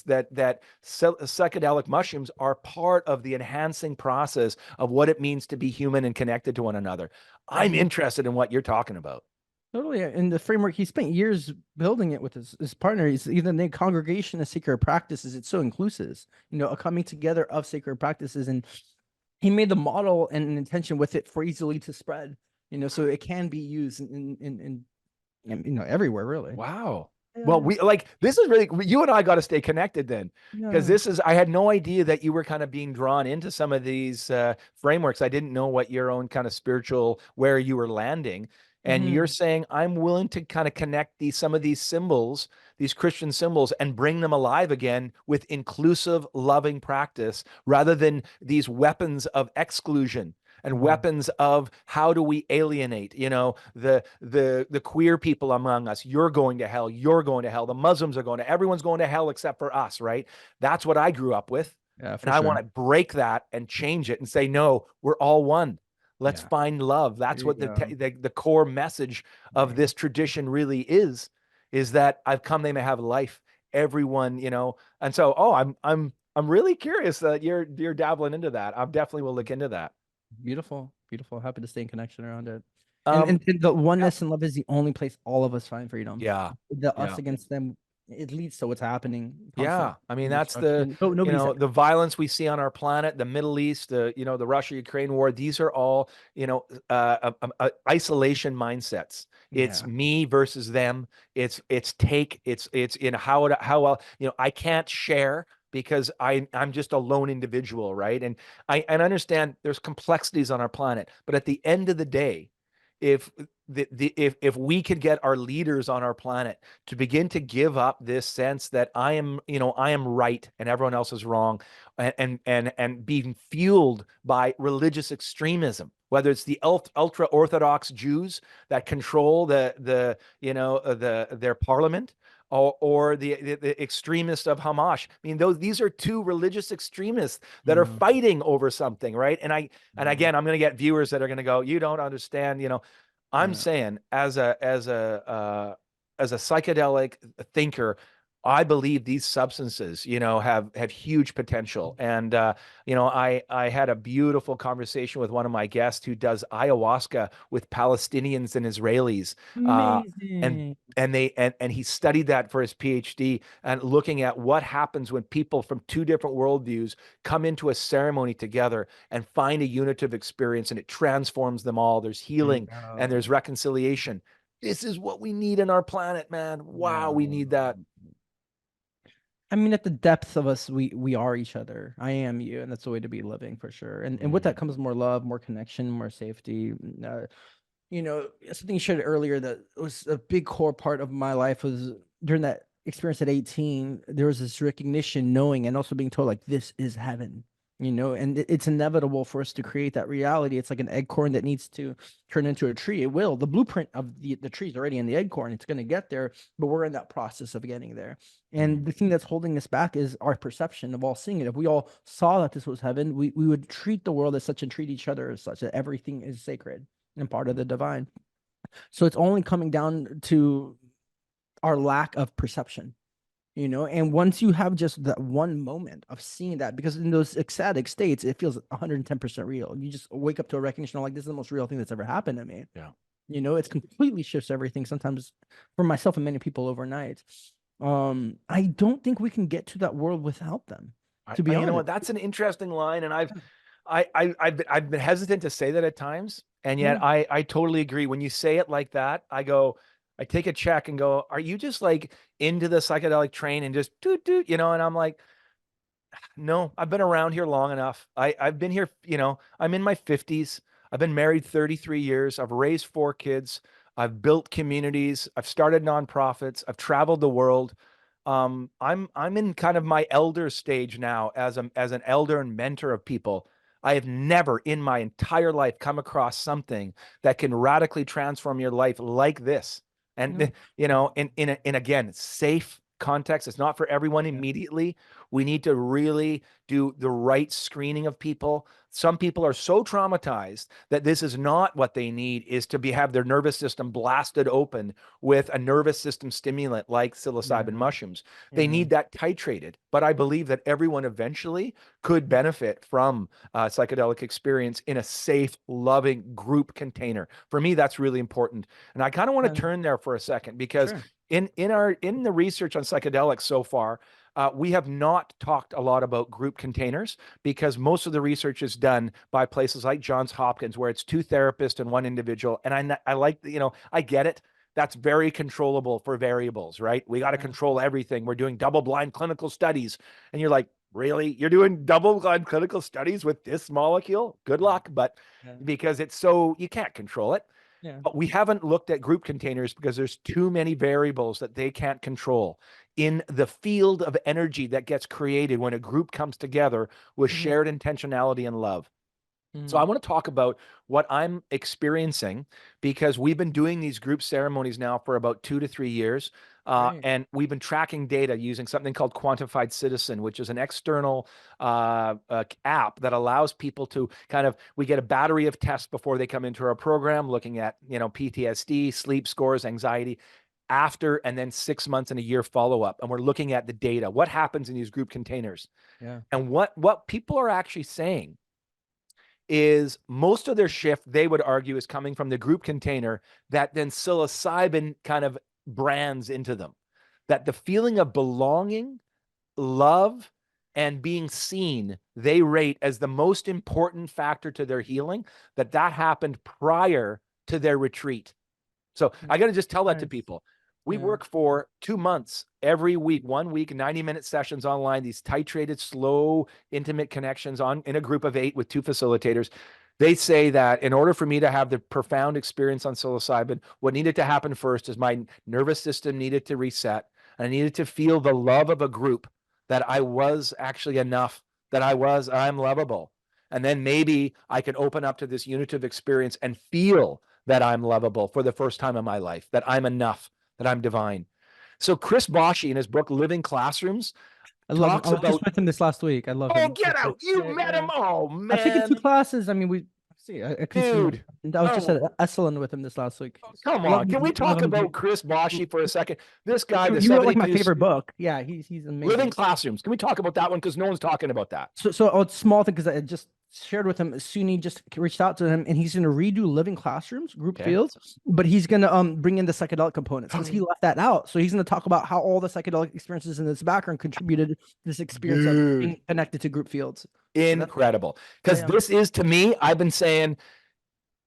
psychedelic mushrooms are part of the enhancing process of what it means to be human and connected to one another. I'm Mhm. interested in what you're talking about. Totally. In the framework, he spent years building it with his partner. He's even the congregation of sacred practices. It's so inclusive, a coming together of sacred practices. And he made the model and an intention with it for easily to spread, so it can be used everywhere, really. Wow. Well, Yeah. we like this is really you and I got to stay connected then, because Yeah. this is I had no idea that you were kind of being drawn into some of these frameworks. I didn't know what your own kind of spiritual where you were landing. And you're Hmm. saying I'm willing to kind of connect these some of these symbols, these Christian symbols, and bring them alive again with inclusive, loving practice rather than these weapons of exclusion and Hmm. weapons of how do we alienate, the queer people among us. You're going to hell, you're going to hell, the Muslims are going to, everyone's going to hell except for us, right? That's what I grew up with. Yeah, And for I want sure. to break that and change it and say, no, we're all one. Let's Yeah. find love. There That's you what go. the core message of Yeah. this tradition really is that I've come they may have life. Everyone, and so I'm really curious that you're dabbling into that. I definitely will look into that. Beautiful. Beautiful. Happy to stay in connection around it. And, Um, and the yeah, oneness and love is the only place all of us find freedom. yeah, The us yeah. against them, it leads to what's happening, Yeah, conflict I mean and that's the destruction. No, nobody's the happy. violence we see on our planet, the Middle East, the Russia-Ukraine war. These are all isolation mindsets. It's Yeah. me versus them. It's in how well I can't share because I'm just a lone individual, right? And I understand there's complexities on our planet, but at the end of the day, if if we could get our leaders on our planet to begin to give up this sense that I am right and everyone else is wrong, and being fueled by religious extremism, whether it's the ultra orthodox Jews that control their parliament, or the extremists of Hamas. I mean, these are two religious extremists that are Yeah. fighting over something, right? And Yeah. again, I'm going to get viewers that are going to go, you don't understand. I'm Yeah. saying as a psychedelic thinker, I believe these substances, have huge potential. And I had a beautiful conversation with one of my guests who does ayahuasca with Palestinians and Israelis, uh, and Amazing. and he studied that for his PhD and looking at what happens when people from two different worldviews come into a ceremony together and find a unitive experience, and it transforms them all. There's There you healing and go. there's reconciliation. This is what we need in our planet, man. Wow, Yeah. we need that. I mean, at the depths of us, we are each other. I am you, and that's the way to be living for sure. And with that Mm. comes more love, more connection, more safety. Something you shared earlier that was a big core part of my life was during that experience at 18, there was this recognition, knowing, and also being told like this is heaven, and it's inevitable for us to create that reality. It's like an acorn that needs to turn into a tree. It will. The blueprint of the tree is already in the acorn. It's going to get there, but we're in that process of getting there. And Mm. the thing that's holding us back is our perception of all seeing it. If we all saw that this was heaven, we would treat the world as such and treat each other as such, that everything is sacred and part of the divine. So it's only coming down to our lack of perception, and once you have just that one moment of seeing that, because in those ecstatic states, it feels 110% real. You just wake up to a recognition of like, this is the most real thing that's ever happened to me. Yeah. It's completely shifts everything sometimes for myself and many people overnight. I don't think we can get to that world without them, to be You know what? honest. That's an interesting line, and I've been hesitant to say that at times, and Yeah. yet I totally agree. When you say it like that, I take a check and go, "Are you just like into the psychedelic train and just doot doot?" And I'm like, no, I've been around here long enough. I've been here, I'm in my 50s. I've been married 33 years. I've raised 4 kids. I've built communities. I've started nonprofits. I've traveled the world. I'm in kind of my elder stage now as an elder and mentor of people. I have never in my entire life come across something that can radically transform your life like this. Yeah. And in again, safe, context. It's not for everyone immediately. We need to really do the right screening of people. Some people are so traumatized that this is not what they need, is to have their nervous system blasted open with a nervous system stimulant like psilocybin mushrooms. They need that titrated. But I believe that everyone eventually could benefit from a psychedelic experience in a safe, loving group container. For me, that's really important. And I kind of want to turn there for a second, because in the research on psychedelics so far, we have not talked a lot about group containers, because most of the research is done by places like Johns Hopkins, where it's 2 therapists and 1 individual. And I like, I get it. That's very controllable for variables, right? We got to control everything. We're doing double-blind clinical studies. And you're like, really? You're doing double-blind clinical studies with this molecule? Good luck. But because it's so, you can't control it. But we haven't looked at group containers because there's too many variables that they can't control in the field of energy that gets created when a group comes together with shared intentionality and love. So I want to talk about what I'm experiencing, because we've been doing these group ceremonies now for about 2 to 3 years. And we've been tracking data using something called Quantified Citizen, which is an external app that allows people to we get a battery of tests before they come into our program, looking at, PTSD, sleep scores, anxiety, after, and then 6 months and a year follow-up. And we're looking at the data, what happens in these group containers. And what people are actually saying is most of their shift, they would argue, is coming from the group container that then psilocybin kind of brands into them. That the feeling of belonging, love, and being seen, they rate as the most important factor to their healing, that happened prior to their retreat. So I got to just tell that to people. We work for 2 months every week, 1 week, 90-minute sessions online, these titrated, slow, intimate connections in a group of 8 with 2 facilitators. They say that in order for me to have the profound experience on psilocybin, what needed to happen first is my nervous system needed to reset. And I needed to feel the love of a group, that I was actually enough, that I'm lovable. And then maybe I can open up to this unitive experience and feel that I'm lovable for the first time in my life, that I'm enough, that I'm divine. So Chris Boshi, in his book Living Classrooms, I love him. talks I was just about. with him this last week. I love Oh, him. get out! You met him. Oh, I've taken 2 man. classes. I mean, I can see him. Dude. And I was just at Oh, Esalen with him this last week. come Love on. Can we him. Love talk him, about dude. Chris Boshi for a second? This guy, the He wrote like my 72 favorite book. Yeah, he's Living amazing. Classrooms. Can we talk about that one? Because no one's talking about that. So it's a small thing, because I just shared with him. Suni just reached out to him, and he's gonna redo Living Classrooms group fields, but he's gonna bring in the psychedelic components, because he left that out. So he's gonna talk about how all the psychedelic experiences in this background contributed to this experience of being connected to group fields. Incredible. Because this is, to me, I've been saying,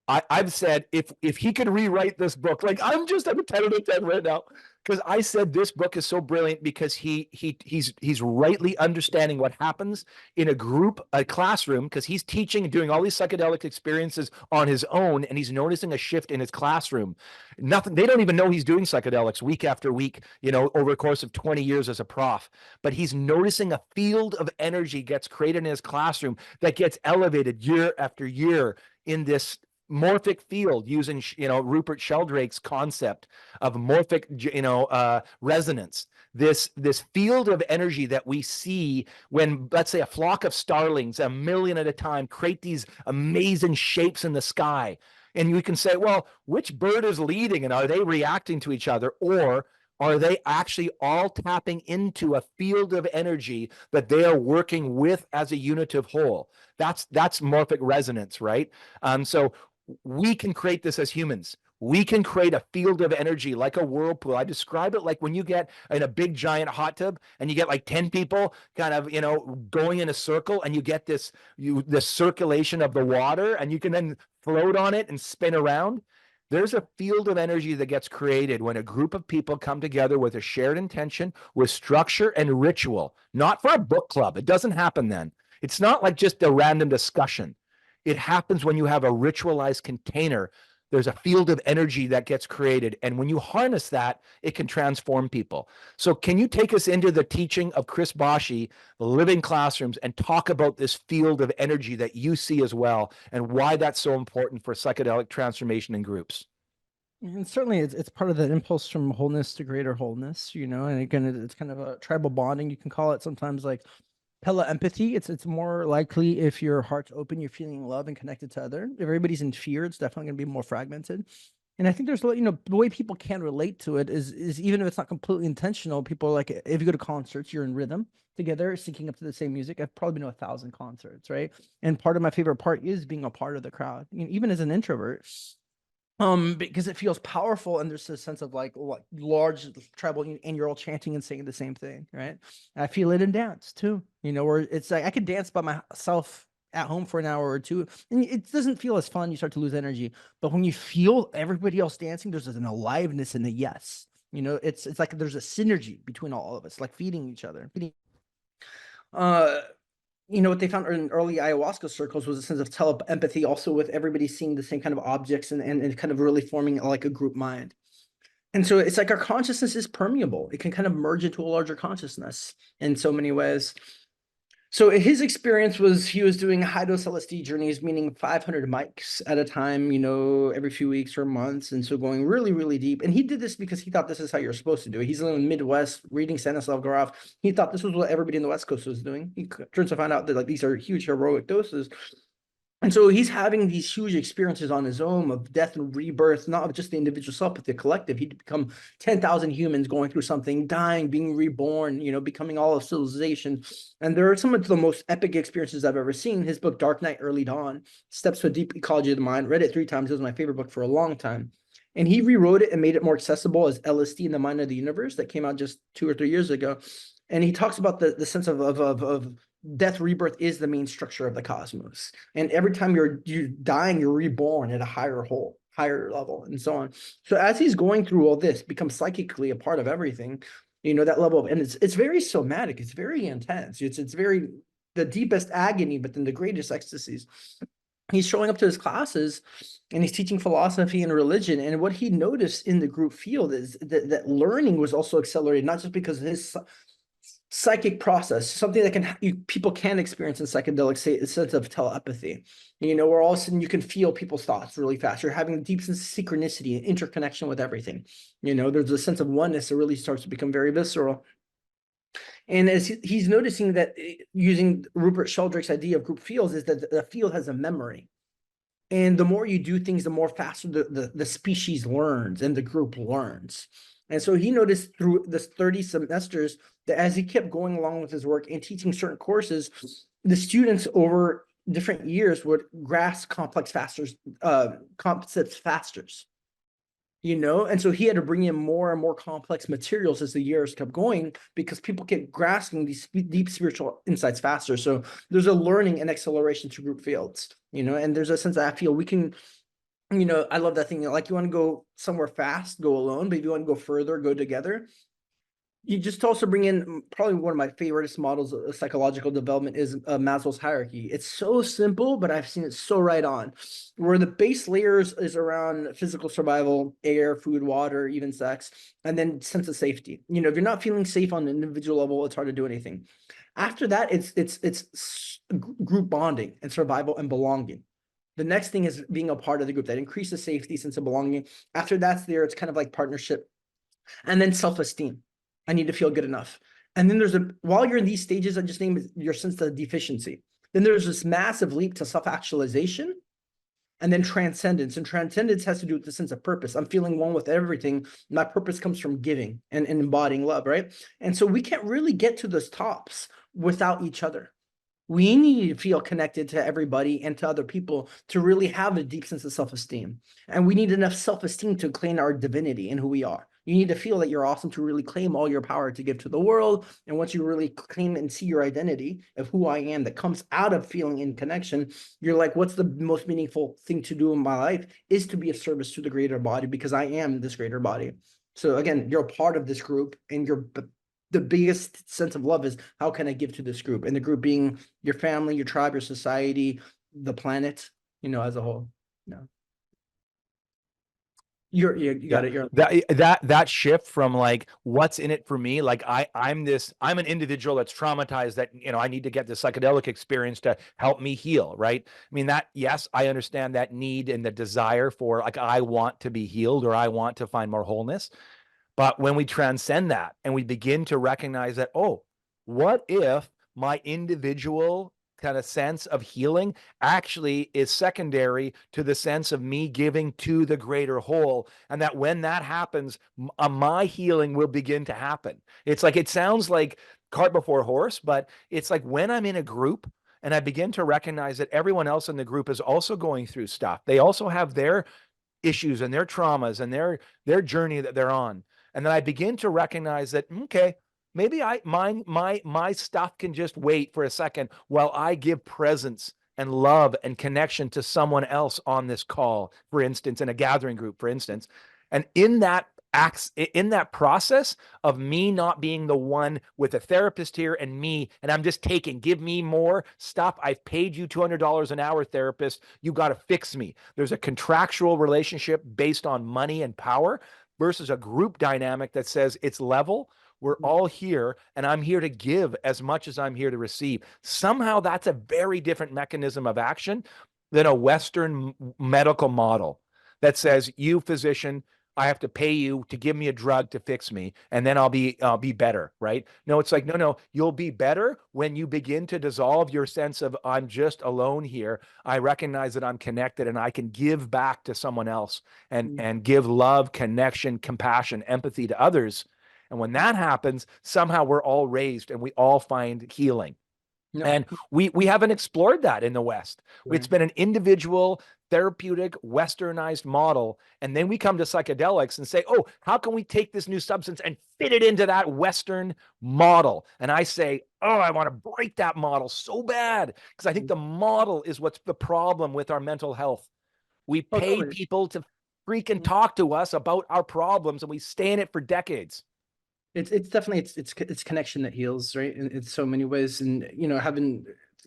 I've said, if he could rewrite this book, like I'm a 10 out of 10 right now, because I said this book is so brilliant, because he's rightly understanding what happens in a classroom, because he's teaching and doing all these psychedelic experiences on his own, and he's noticing a shift in his classroom. They don't even know he's doing psychedelics week after week, over the course of 20 years as a prof. But he's noticing a field of energy gets created in his classroom that gets elevated year after year in this morphic field, using Rupert Sheldrake's concept of morphic resonance, this field of energy that we see when, let's say, a flock of starlings, 1,000,000 at a time, create these amazing shapes in the sky. And you can say, well, which bird is leading, and are they reacting to each other, or are they actually all tapping into a field of energy that they are working with as a unitive whole? That's morphic resonance, right? So we can create this as humans. We can create a field of energy like a whirlpool. I describe it like when you get in a big giant hot tub and you get like 10 people kind of, going in a circle, and you get this circulation of the water, and you can then float on it and spin around. There's a field of energy that gets created when a group of people come together with a shared intention, with structure and ritual, not for a book club. It doesn't happen then. It's not like just a random discussion. It happens when you have a ritualized container. There's a field of energy that gets created. And when you harness that, it can transform people. So can you take us into the teaching of Chris Boshi, the Living Classrooms, and talk about this field of energy that you see as well, and why that's so important for psychedelic transformation in groups? And certainly it's part of that impulse from wholeness to greater wholeness, and again, it's kind of a tribal bonding. You can call it sometimes like empathy. It's more likely if your heart's open, you're feeling love and connected to other. If everybody's in fear, it's definitely going to be more fragmented. And I think there's, the way people can relate to it is even if it's not completely intentional, people are like, if you go to concerts, you're in rhythm together, syncing up to the same music. I've probably been to 1,000 concerts, right? And part of my favorite part is being a part of the crowd, even as an introvert, because it feels powerful and there's a sense of like large tribal, and you're all chanting and saying the same thing, right? I feel it in dance too, where it's like I could dance by myself at home for an hour or two and it doesn't feel as fun. You start to lose energy. But when you feel everybody else dancing, there's an aliveness and a yes. It's like there's a synergy between all of us, like feeding each other. uh what they found in early ayahuasca circles was a sense of telepathy, also with everybody seeing the same kind of objects, and kind of really forming like a group mind. And so it's like our consciousness is permeable. It can kind of merge into a larger consciousness in so many ways. So his experience was he was doing high dose LSD journeys, meaning 500 mics at a time, every few weeks or months. And so going really, really deep. And he did this because he thought this is how you're supposed to do it. He's in the Midwest reading Stanislav Grof. He thought this was what everybody in the West Coast was doing. He turns to find out that like these are huge heroic doses. And so he's having these huge experiences on his own of death and rebirth, not of just the individual self, but the collective. He'd become 10,000 humans going through something, dying, being reborn, becoming all of civilization. And there are some of the most epic experiences I've ever seen. His book, Dark Night, Early Dawn, Steps to a Deep Ecology of the Mind, read it 3 times. It was my favorite book for a long time. And he rewrote it and made it more accessible as LSD in the Mind of the Universe that came out just 2 or 3 years ago. And he talks about the sense of death, rebirth is the main structure of the cosmos. And every time you're dying, you're reborn at a higher level, and so on. So as he's going through all this, becomes psychically a part of everything, that level of, and it's very somatic, it's very intense. It's very the deepest agony, but then the greatest ecstasies. He's showing up to his classes and he's teaching philosophy and religion. And what he noticed in the group field is that learning was also accelerated, not just because of his psychic process, something that people can experience in psychedelics, say a sense of telepathy, where all of a sudden you can feel people's thoughts really fast. You're having a deep sense of synchronicity and interconnection with everything. There's a sense of oneness that really starts to become very visceral. And as he's noticing that, using Rupert Sheldrake's idea of group fields, is that the field has a memory. And the more you do things, the more faster the species learns and the group learns. And so he noticed through this 30 semesters that as he kept going along with his work and teaching certain courses, the students over different years would grasp concepts faster. And so he had to bring in more and more complex materials as the years kept going, because people kept grasping these deep spiritual insights faster. So there's a learning and acceleration to group fields, and there's a sense that I feel we can, I love that thing. Like, you want to go somewhere fast, go alone, but if you want to go further, go together. You just also bring in probably one of my favorite models of psychological development is Maslow's hierarchy. It's so simple, but I've seen it so right on, where the base layers is around physical survival, air, food, water, even sex, and then sense of safety. If you're not feeling safe on an individual level, it's hard to do anything. After that, it's group bonding and survival and belonging. The next thing is being a part of the group that increases safety, sense of belonging. After that's there, it's kind of like partnership, and then self-esteem. I need to feel good enough. And then while you're in these stages, I just named your sense of deficiency. Then there's this massive leap to self-actualization, and then transcendence. And transcendence has to do with the sense of purpose. I'm feeling one with everything. My purpose comes from giving and embodying love, right? And so we can't really get to those tops without each other. We need to feel connected to everybody and to other people to really have a deep sense of self-esteem. And we need enough self-esteem to claim our divinity and who we are. You need to feel that you're awesome to really claim all your power to give to the world. And once you really claim and see your identity of who I am that comes out of feeling in connection, you're like, what's the most meaningful thing to do in my life is to be of service to the greater body, because I am this greater body. So again, you're a part of this group, and the biggest sense of love is, how can I give to this group? And the group being your family, your tribe, your society, the planet, as a whole. You Yeah. got it. You're That shift from like what's in it for me, like I'm an individual that's traumatized that I need to get the psychedelic experience to help me heal, right? I mean that, yes, I understand that need and the desire for like I want to be healed or I want to find more wholeness. But when we transcend that and we begin to recognize that, oh, what if my individual kind of sense of healing actually is secondary to the sense of me giving to the greater whole? And that when that happens, my healing will begin to happen. It's like, it sounds like cart before horse, but it's like when I'm in a group and I begin to recognize that everyone else in the group is also going through stuff. They also have their issues and their traumas and their journey that they're on. And then I begin to recognize that, okay, maybe my stuff can just wait for a second while I give presence and love and connection to someone else on this call, for instance, in a gathering group, for instance. And in that process of me not being the one with a therapist here and me, and I'm just taking, give me more stuff. I've paid you $200 an hour, therapist. You got to fix me. There's a contractual relationship based on money and power versus a group dynamic that says it's level. We're all here, and I'm here to give as much as I'm here to receive. Somehow that's a very different mechanism of action than a Western medical model that says, you physician, I have to pay you to give me a drug to fix me, and then I'll be better, right? No, it's like, no, you'll be better when you begin to dissolve your sense of I'm just alone here. I recognize that I'm connected and I can give back to someone else and give love, connection, compassion, empathy to others. And when that happens, somehow we're all raised and we all find healing. no. And we haven't explored that in the West. It's Right. been an individual, therapeutic, westernized model. And then we come to psychedelics and say, oh, how can we take this new substance and fit it into that Western model? And I say, oh, I want to break that model so bad because I think the model is what's the problem with our mental health. We Oh, pay totally. people to freaking talk to us about our problems and we stay in it for decades. It's definitely it's connection that heals, right? In so many ways. And having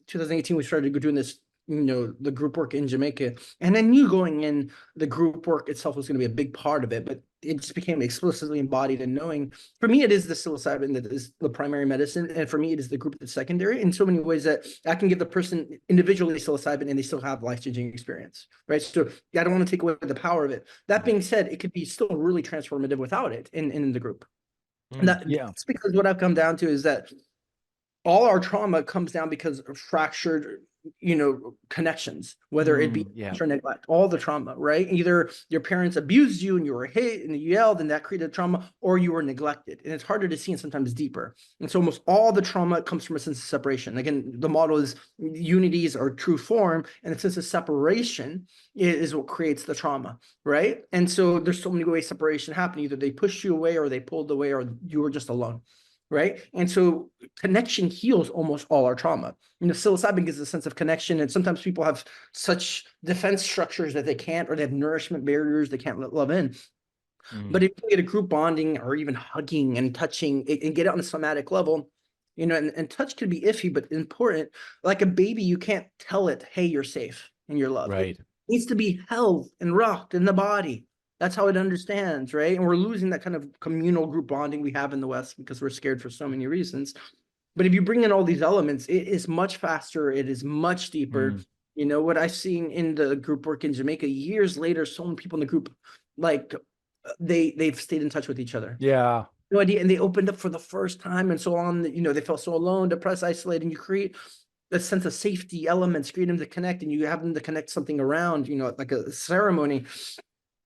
2018, we started doing this, the group work in Jamaica, and I knew going in the group work itself was going to be a big part of it, but it just became explicitly embodied in knowing. For me, it is the psilocybin that is the primary medicine, and for me, it is the group that's secondary. In so many ways that I can give the person individually psilocybin, and they still have life-changing experience, right? So I don't want to take away the power of it. That being said, it could be still really transformative without it in the group. And Yeah. that's because what I've come down to is that all our trauma comes down because of fractured, connections, whether it be Yeah. or neglect, all the trauma, right? Either your parents abused you and you were hit and you yelled and that created trauma, or you were neglected. And it's harder to see and sometimes deeper. And so almost all the trauma comes from a sense of separation. Again, the model is unity is our true form, and the sense of separation is what creates the trauma, right? And so there's so many ways separation happened. Either they pushed you away or they pulled away or you were just alone. Right. And so connection heals almost all our trauma. Psilocybin gives a sense of connection. And sometimes people have such defense structures that they can't, or they have nourishment barriers they can't let love in. But if you get a group bonding or even hugging and touching and get it on a somatic level, and touch can be iffy, but important. Like a baby, you can't tell it, hey, you're safe and you're loved. It Right. needs to be held and rocked in the body. That's how it understands, right? And we're losing that kind of communal group bonding we have in the West because we're scared for so many reasons. But if you bring in all these elements, it is much faster. It is much deeper. What I've seen in the group work in Jamaica years later, so many people in the group, like they've stayed in touch with each other. Yeah. No idea. And they opened up for the first time and so on. They felt so alone, depressed, isolated. And you create a sense of safety elements, create them to connect, and you have them to connect something around, like a ceremony.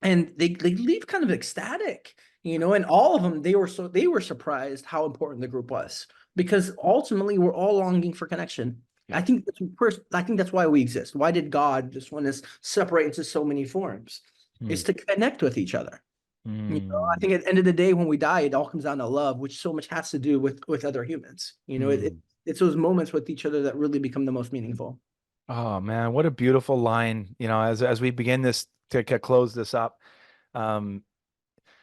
And they leave kind of ecstatic, and all of them, they were surprised how important the group was, because ultimately we're all longing for connection. Yeah. I think that's why we exist. Why did God just want us separate into so many forms? Is to connect with each other. I think at the end of the day, when we die, it all comes down to love, which so much has to do with other humans. It's those moments with each other that really become the most meaningful. Oh man, what a beautiful line. As we begin this to close this up, um,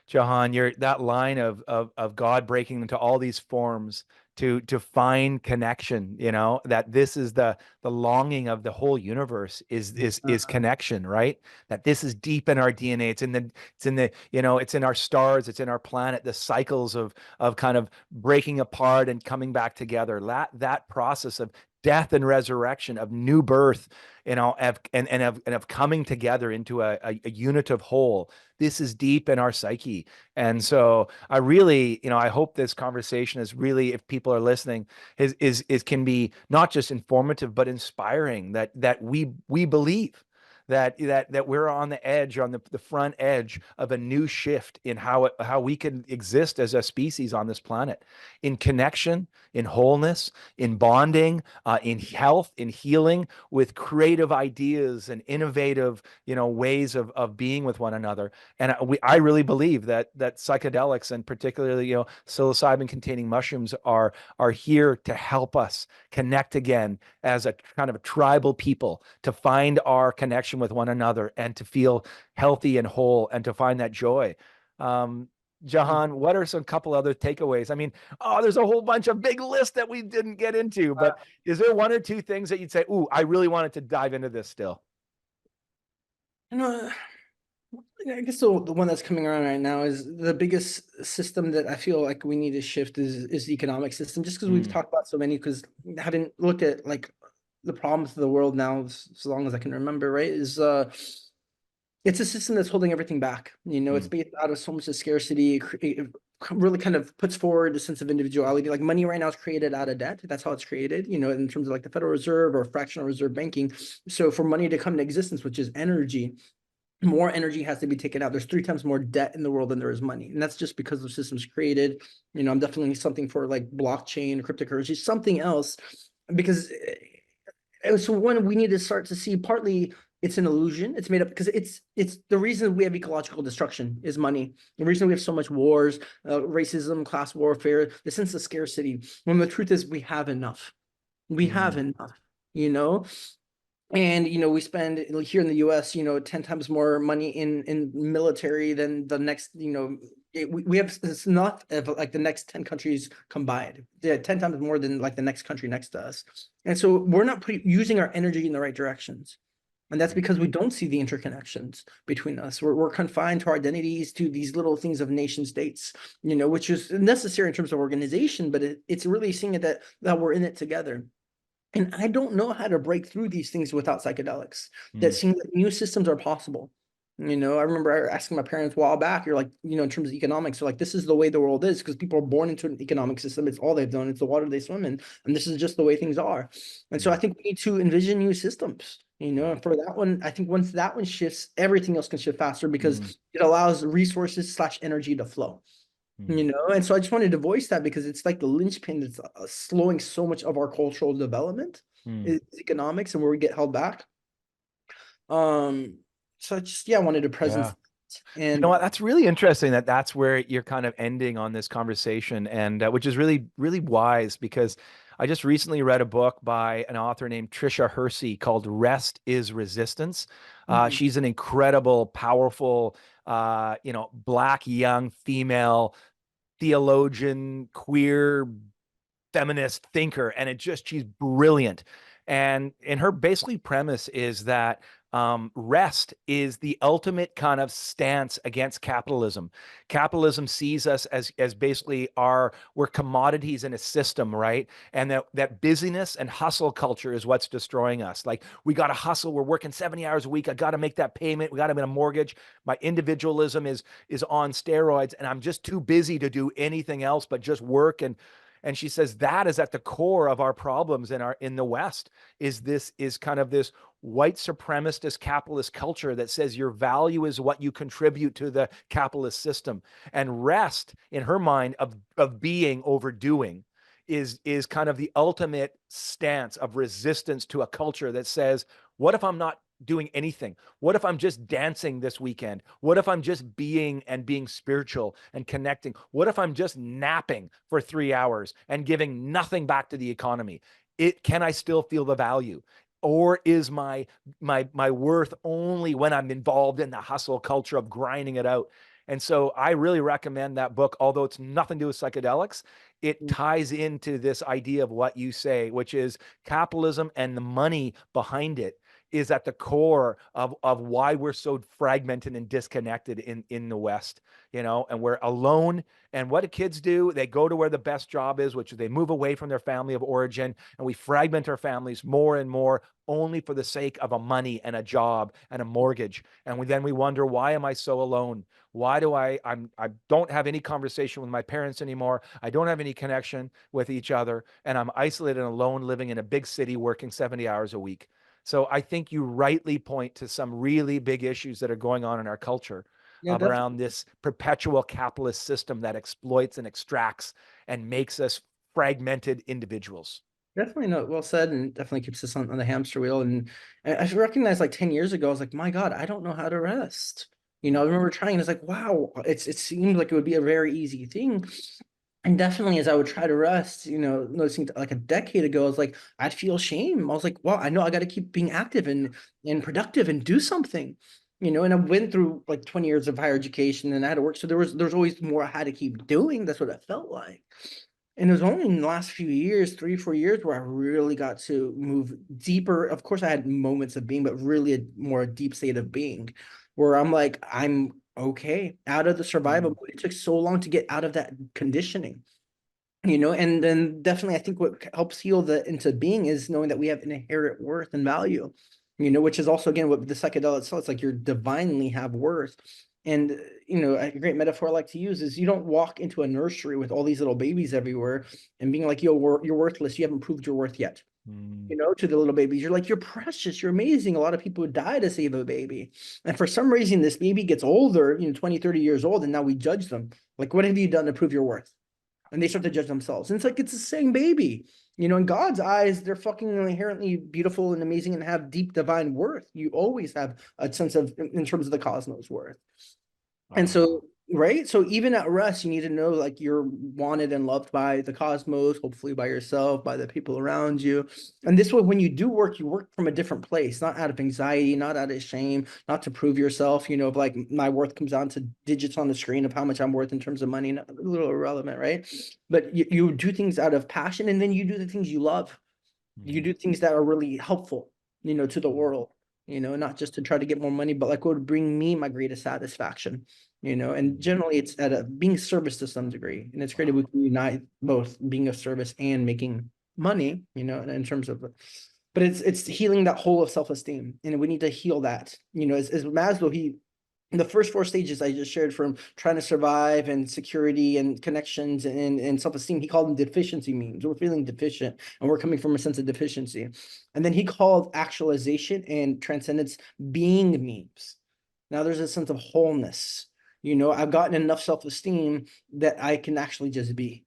Jahan, you're that line of God breaking into all these forms to find connection, that this is the longing of the whole universe is connection, right? That this is deep in our DNA. It's in our stars, it's in our planet, the cycles of kind of breaking apart and coming back together. That process of death and resurrection, of new birth, and of coming together into a unit of whole. This is deep in our psyche. And so I really, I hope this conversation is really, if people are listening, is can be not just informative, but inspiring, that we believe that we're on the edge, on the front edge of a new shift in how we can exist as a species on this planet, in connection, in wholeness, in bonding, in health, in healing, with creative ideas and innovative, ways of being with one another. And I really believe that psychedelics, and particularly, psilocybin containing mushrooms, are here to help us connect again as a kind of a tribal people, to find our connection with one another and to feel healthy and whole and to find that joy. Um, Jahan, what are some couple other takeaways? I mean, there's a whole bunch of big list that we didn't get into, but is there one or two things that you'd say, ooh, I really wanted to dive into this still? You know, I guess the one that's coming around right now is the biggest system that I feel like we need to shift is the economic system, just because we've Mm, talked about so many, because having looked at like the problems of the world now as long as I can remember, right, is it's a system that's holding everything back. It's mm, based out of so much of scarcity. It really kind of puts forward a sense of individuality. Like money right now is created out of debt. That's how it's created, in terms of like the Federal Reserve or fractional reserve banking. So for money to come into existence, which is energy, more energy has to be taken out. There's 3 times more debt in the world than there is money. And that's just because the system's created. I'm definitely something for like blockchain, cryptocurrency, something else, because so when we need to start to see, partly it's an illusion. It's made up because it's the reason we have ecological destruction is money. The reason we have so much wars, racism, class warfare, the sense of scarcity. When the truth is we have enough. We have mm, enough, you know? And we spend here in the US 10 times more money in military than the next, we have enough of like the next 10 countries combined. Yeah, 10 times more than like the next country next to us. And so we're not using our energy in the right directions. And that's because we don't see the interconnections between us. We're confined to our identities, to these little things of nation states, which is necessary in terms of organization, but it's really seeing it that we're in it together. And I don't know how to break through these things without psychedelics. That mm, seems like new systems are possible. I remember asking my parents a while back, you're like, in terms of economics, they're like, this is the way the world is because people are born into an economic system. It's all they've done. It's the water they swim in. And this is just the way things are. And so I mm. think we need to envision new systems, Yeah. and for that one, I think once that one shifts, everything else can shift faster because Mm, it allows resources / energy to flow. mm, And so I just wanted to voice that because it's like the linchpin that's slowing so much of our cultural development mm. is economics and where we get held back. Um, so I just, yeah, I wanted to presence Yeah. You know and what? That's really interesting that's where you're kind of ending on this conversation, and which is really, really wise, because I just recently read a book by an author named Trisha Hersey called Rest is Resistance. Mhm. She's an incredible, powerful, Black young female theologian, queer feminist thinker, and she's brilliant. And her basically premise is that rest is the ultimate kind of stance against capitalism. Capitalism sees us as basically we're commodities in a system, right? And that busyness and hustle culture is what's destroying us. Like, we got to hustle. We're working 70 hours a week. I got to make that payment. We got to make a mortgage. My individualism is on steroids, and I'm just too busy to do anything else but just work. And she says that is at the core of our problems in the West, is kind of this white supremacist capitalist culture that says your value is what you contribute to the capitalist system. And rest, in her mind, of being over doing, is kind of the ultimate stance of resistance to a culture that says, what if I'm not doing anything? What if I'm just dancing this weekend? What if I'm just being spiritual and connecting? What if I'm just napping for 3 hours and giving nothing back to the economy? Can I still feel the value? Or is my worth only when I'm involved in the hustle culture of grinding it out? And so I really recommend that book, although it's nothing to do with psychedelics. it ties into this idea of what you say, which is capitalism and the money behind it is at the core of why we're so fragmented and disconnected in the West, and we're alone. And what do kids do? They go to where the best job is, which is they move away from their family of origin, and we fragment our families more and more only for the sake of a money and a job and a mortgage. And then we wonder, why am I so alone? Why do I don't have any conversation with my parents anymore? I don't have any connection with each other, and I'm isolated and alone living in a big city working 70 hours a week. So I think you rightly point to some really big issues that are going on in our culture Yeah, around definitely. this perpetual capitalist system that exploits and extracts and makes us fragmented individuals. Definitely no, well said, and definitely keeps us on the hamster wheel. And I recognized like 10 years ago, I was like, my God, I don't know how to rest. I remember trying, and it's like, wow, it seemed like it would be a very easy thing. And definitely as I would try to rest, noticing like a decade ago, I was like, I'd feel shame. I was like, well, I know I got to keep being active and productive and do something. And I went through like 20 years of higher education and I had to work. So there's always more I had to keep doing. That's what it felt like. And it was only in the last few years, 3, 4 years, where I really got to move deeper. Of course, I had moments of being, but really a more deep state of being where I'm like, I'm okay out of the survival Mm. mode. It took so long to get out of that conditioning, and then definitely I think what helps heal the into being is knowing that we have an inherent worth and value, which is also again what the psychedelic itself, it's like you divinely have worth. And a great metaphor I like to use is you don't walk into a nursery with all these little babies everywhere and being like, yo, you're worthless, you haven't proved your worth yet. Mm. To the little babies, you're like, you're precious, you're amazing. A lot of people would die to save a baby, and for some reason this baby gets older, 20, 30 years old, and now we judge them like, what have you done to prove your worth? And they start to judge themselves. And it's like, it's the same baby. In God's eyes, they're fucking inherently beautiful and amazing and have deep divine worth. You always have a sense of, in terms of the cosmos, worth. And Wow. so, right? So even at rest, you need to know like you're wanted and loved by the cosmos, hopefully by yourself, by the people around you. And this way, when you work from a different place, not out of anxiety, not out of shame, not to prove yourself, of like my worth comes down to digits on the screen of how much I'm worth in terms of money, a little irrelevant, right? But you do things out of passion, and then you do the things you love. You Mm. do things that are really helpful, to the world, not just to try to get more money, but like what would bring me my greatest satisfaction, and Mm. generally it's at a being service to some degree. And it's great if Wow. we can unite both being of service and making money, in terms of, but it's healing that whole of self-esteem. And we need to heal that, as Maslow, the first 4 stages I just shared, from trying to survive and security and connections and self-esteem, he called them deficiency memes. We're feeling deficient and we're coming from a sense of deficiency. And then he called actualization and transcendence being memes. Now there's a sense of wholeness. I've gotten enough self-esteem that I can actually just be.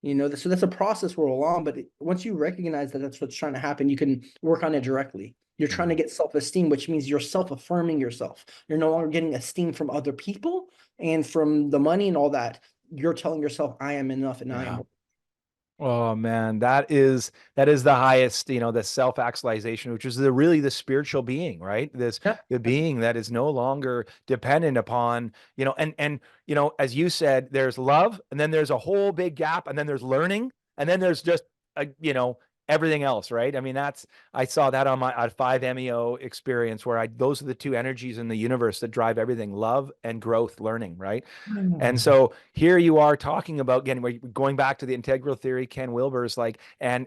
So that's a process we're all on. But once you recognize that that's what's trying to happen, you can work on it directly. You're trying to Mm. get self-esteem, which means you're self-affirming yourself. You're no longer getting esteem from other people and from the money and all that. You're telling yourself, I am enough and I Yeah. am. Oh man, that is the highest, the self-actualization, which is really the spiritual being, right? This Yeah. the being that is no longer dependent upon, and as you said, there's love, and then there's a whole big gap, and then there's learning, and then there's just everything else, right? I mean, I saw that on my 5-MeO experience where those are the two energies in the universe that drive everything, love and growth, learning, right? And Mm. so here you are talking about, again, we're going back to the integral theory, Ken Wilber's, like, and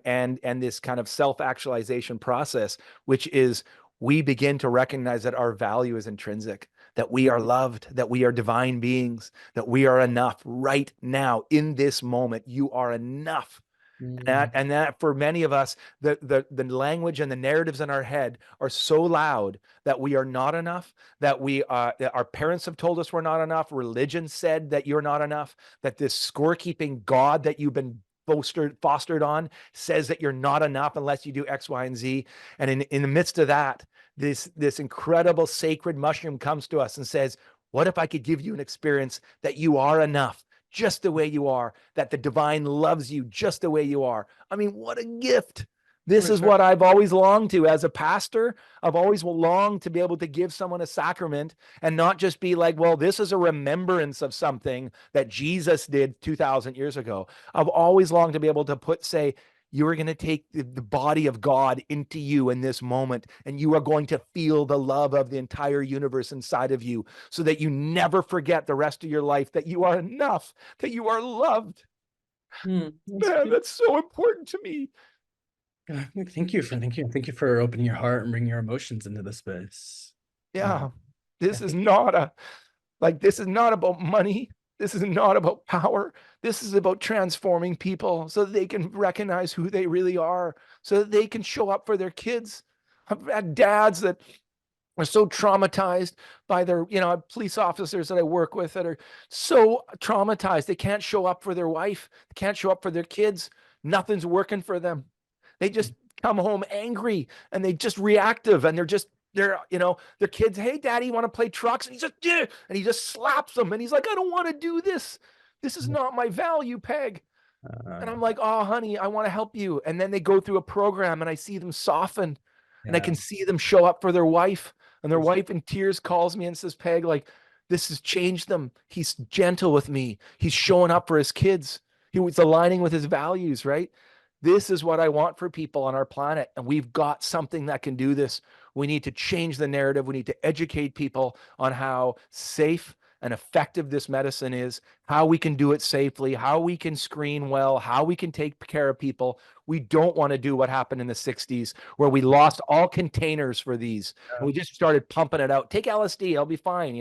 this kind of self-actualization process, which is we begin to recognize that our value is intrinsic, that we are loved, that we are divine beings, that we are enough right now in this moment. You are enough. Mm. And that for many of us, the language and the narratives in our head are so loud that we are not enough, that our parents have told us we're not enough, religion said that you're not enough, that this scorekeeping God that you've been fostered on says that you're not enough unless you do X, Y, and Z. And in the midst of that, this incredible sacred mushroom comes to us and says, what if I could give you an experience that you are enough? Just the way you are, that the divine loves you just the way you are. I mean, what a gift. This is what I've always longed to as a pastor. I've always longed to be able to give someone a sacrament and not just be like, well, this is a remembrance of something that Jesus did 2,000 years ago. I've always longed to be able to say, you are going to take the body of God into you in this moment, and you are going to feel the love of the entire universe inside of you so that you never forget the rest of your life that you are enough, that you are loved. Man, that's so important to me. Thank you for opening your heart and bringing your emotions into the space. Yeah, this is not about money. This is not about power. This is about transforming people so that they can recognize who they really are, so that they can show up for their kids. I've had dads that are so traumatized by their, police officers that I work with that are so traumatized. They can't show up for their wife. They can't show up for their kids. Nothing's working for them. They just come home angry and they just reactive and their kids, hey, daddy, you want to play trucks? And he just slaps them. And he's like, I don't want to do this. This is not my value peg. And I'm like, oh, honey, I want to help you. And then they go through a program and I see them soften and I can see them show up for their wife. And their wife in tears calls me and says, Peg, like, this has changed them. He's gentle with me. He's showing up for his kids. He was aligning with his values, right? This is what I want for people on our planet. And we've got something that can do this. We need to change the narrative. We need to educate people on how safe and effective this medicine is, how we can do it safely, how we can screen well, how we can take care of people. We don't want to do what happened in the 60s where we lost all containers for these. And we just started pumping it out. Take LSD, I'll be fine,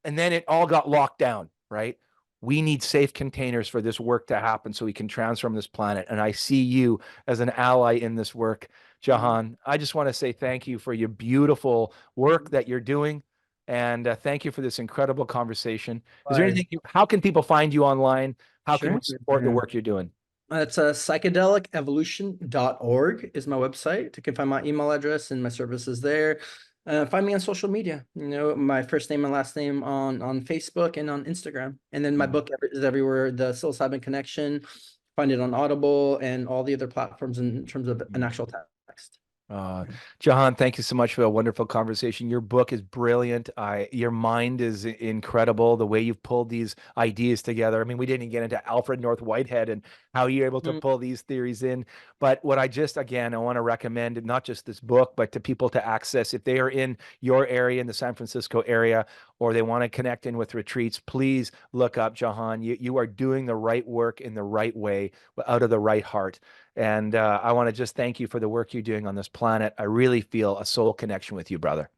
and then it all got locked down, right? We need safe containers for this work to happen so we can transform this planet. And I see you as an ally in this work, Jahan. I just want to say thank you for your beautiful work that you're doing. And thank you for this incredible conversation. Is there anything, how can people find you online? How can we support the work you're doing? It's psychedelicevolution.org is my website. You can find my email address and my services there. Find me on social media, my first name and last name on Facebook and on Instagram. And then my book is everywhere, The Psilocybin Connection. Find it on Audible and all the other platforms in terms of an actual text. Jahan, thank you so much for a wonderful conversation. Your book is brilliant. Your mind is incredible. The way you've pulled these ideas together. I mean, we didn't get into Alfred North Whitehead and how you're able to pull these theories in. But what I want to recommend, not just this book, but to people to access, if they are in your area, in the San Francisco area, or they want to connect in with retreats, please look up Jahan. You are doing the right work in the right way, out of the right heart. And I want to just thank you for the work you're doing on this planet. I really feel a soul connection with you, brother.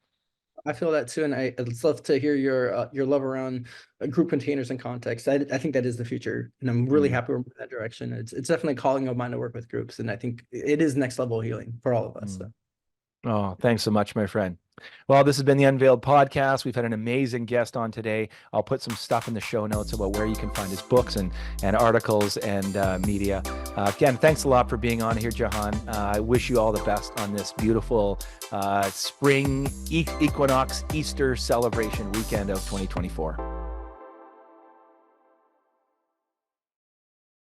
I feel that too, and I'd love to hear your love around group containers and context. I think that is the future, and I'm really happy we're moving in that direction. It's definitely a calling of mine to work with groups, and I think it is next level healing for all of us. So. Oh, thanks so much, my friend. Well, this has been the Unveiled Podcast. We've had an amazing guest on today. I'll put some stuff in the show notes about where you can find his books and articles and media. Again, thanks a lot for being on here, Jahan. I wish you all the best on this beautiful spring equinox Easter celebration weekend of 2024.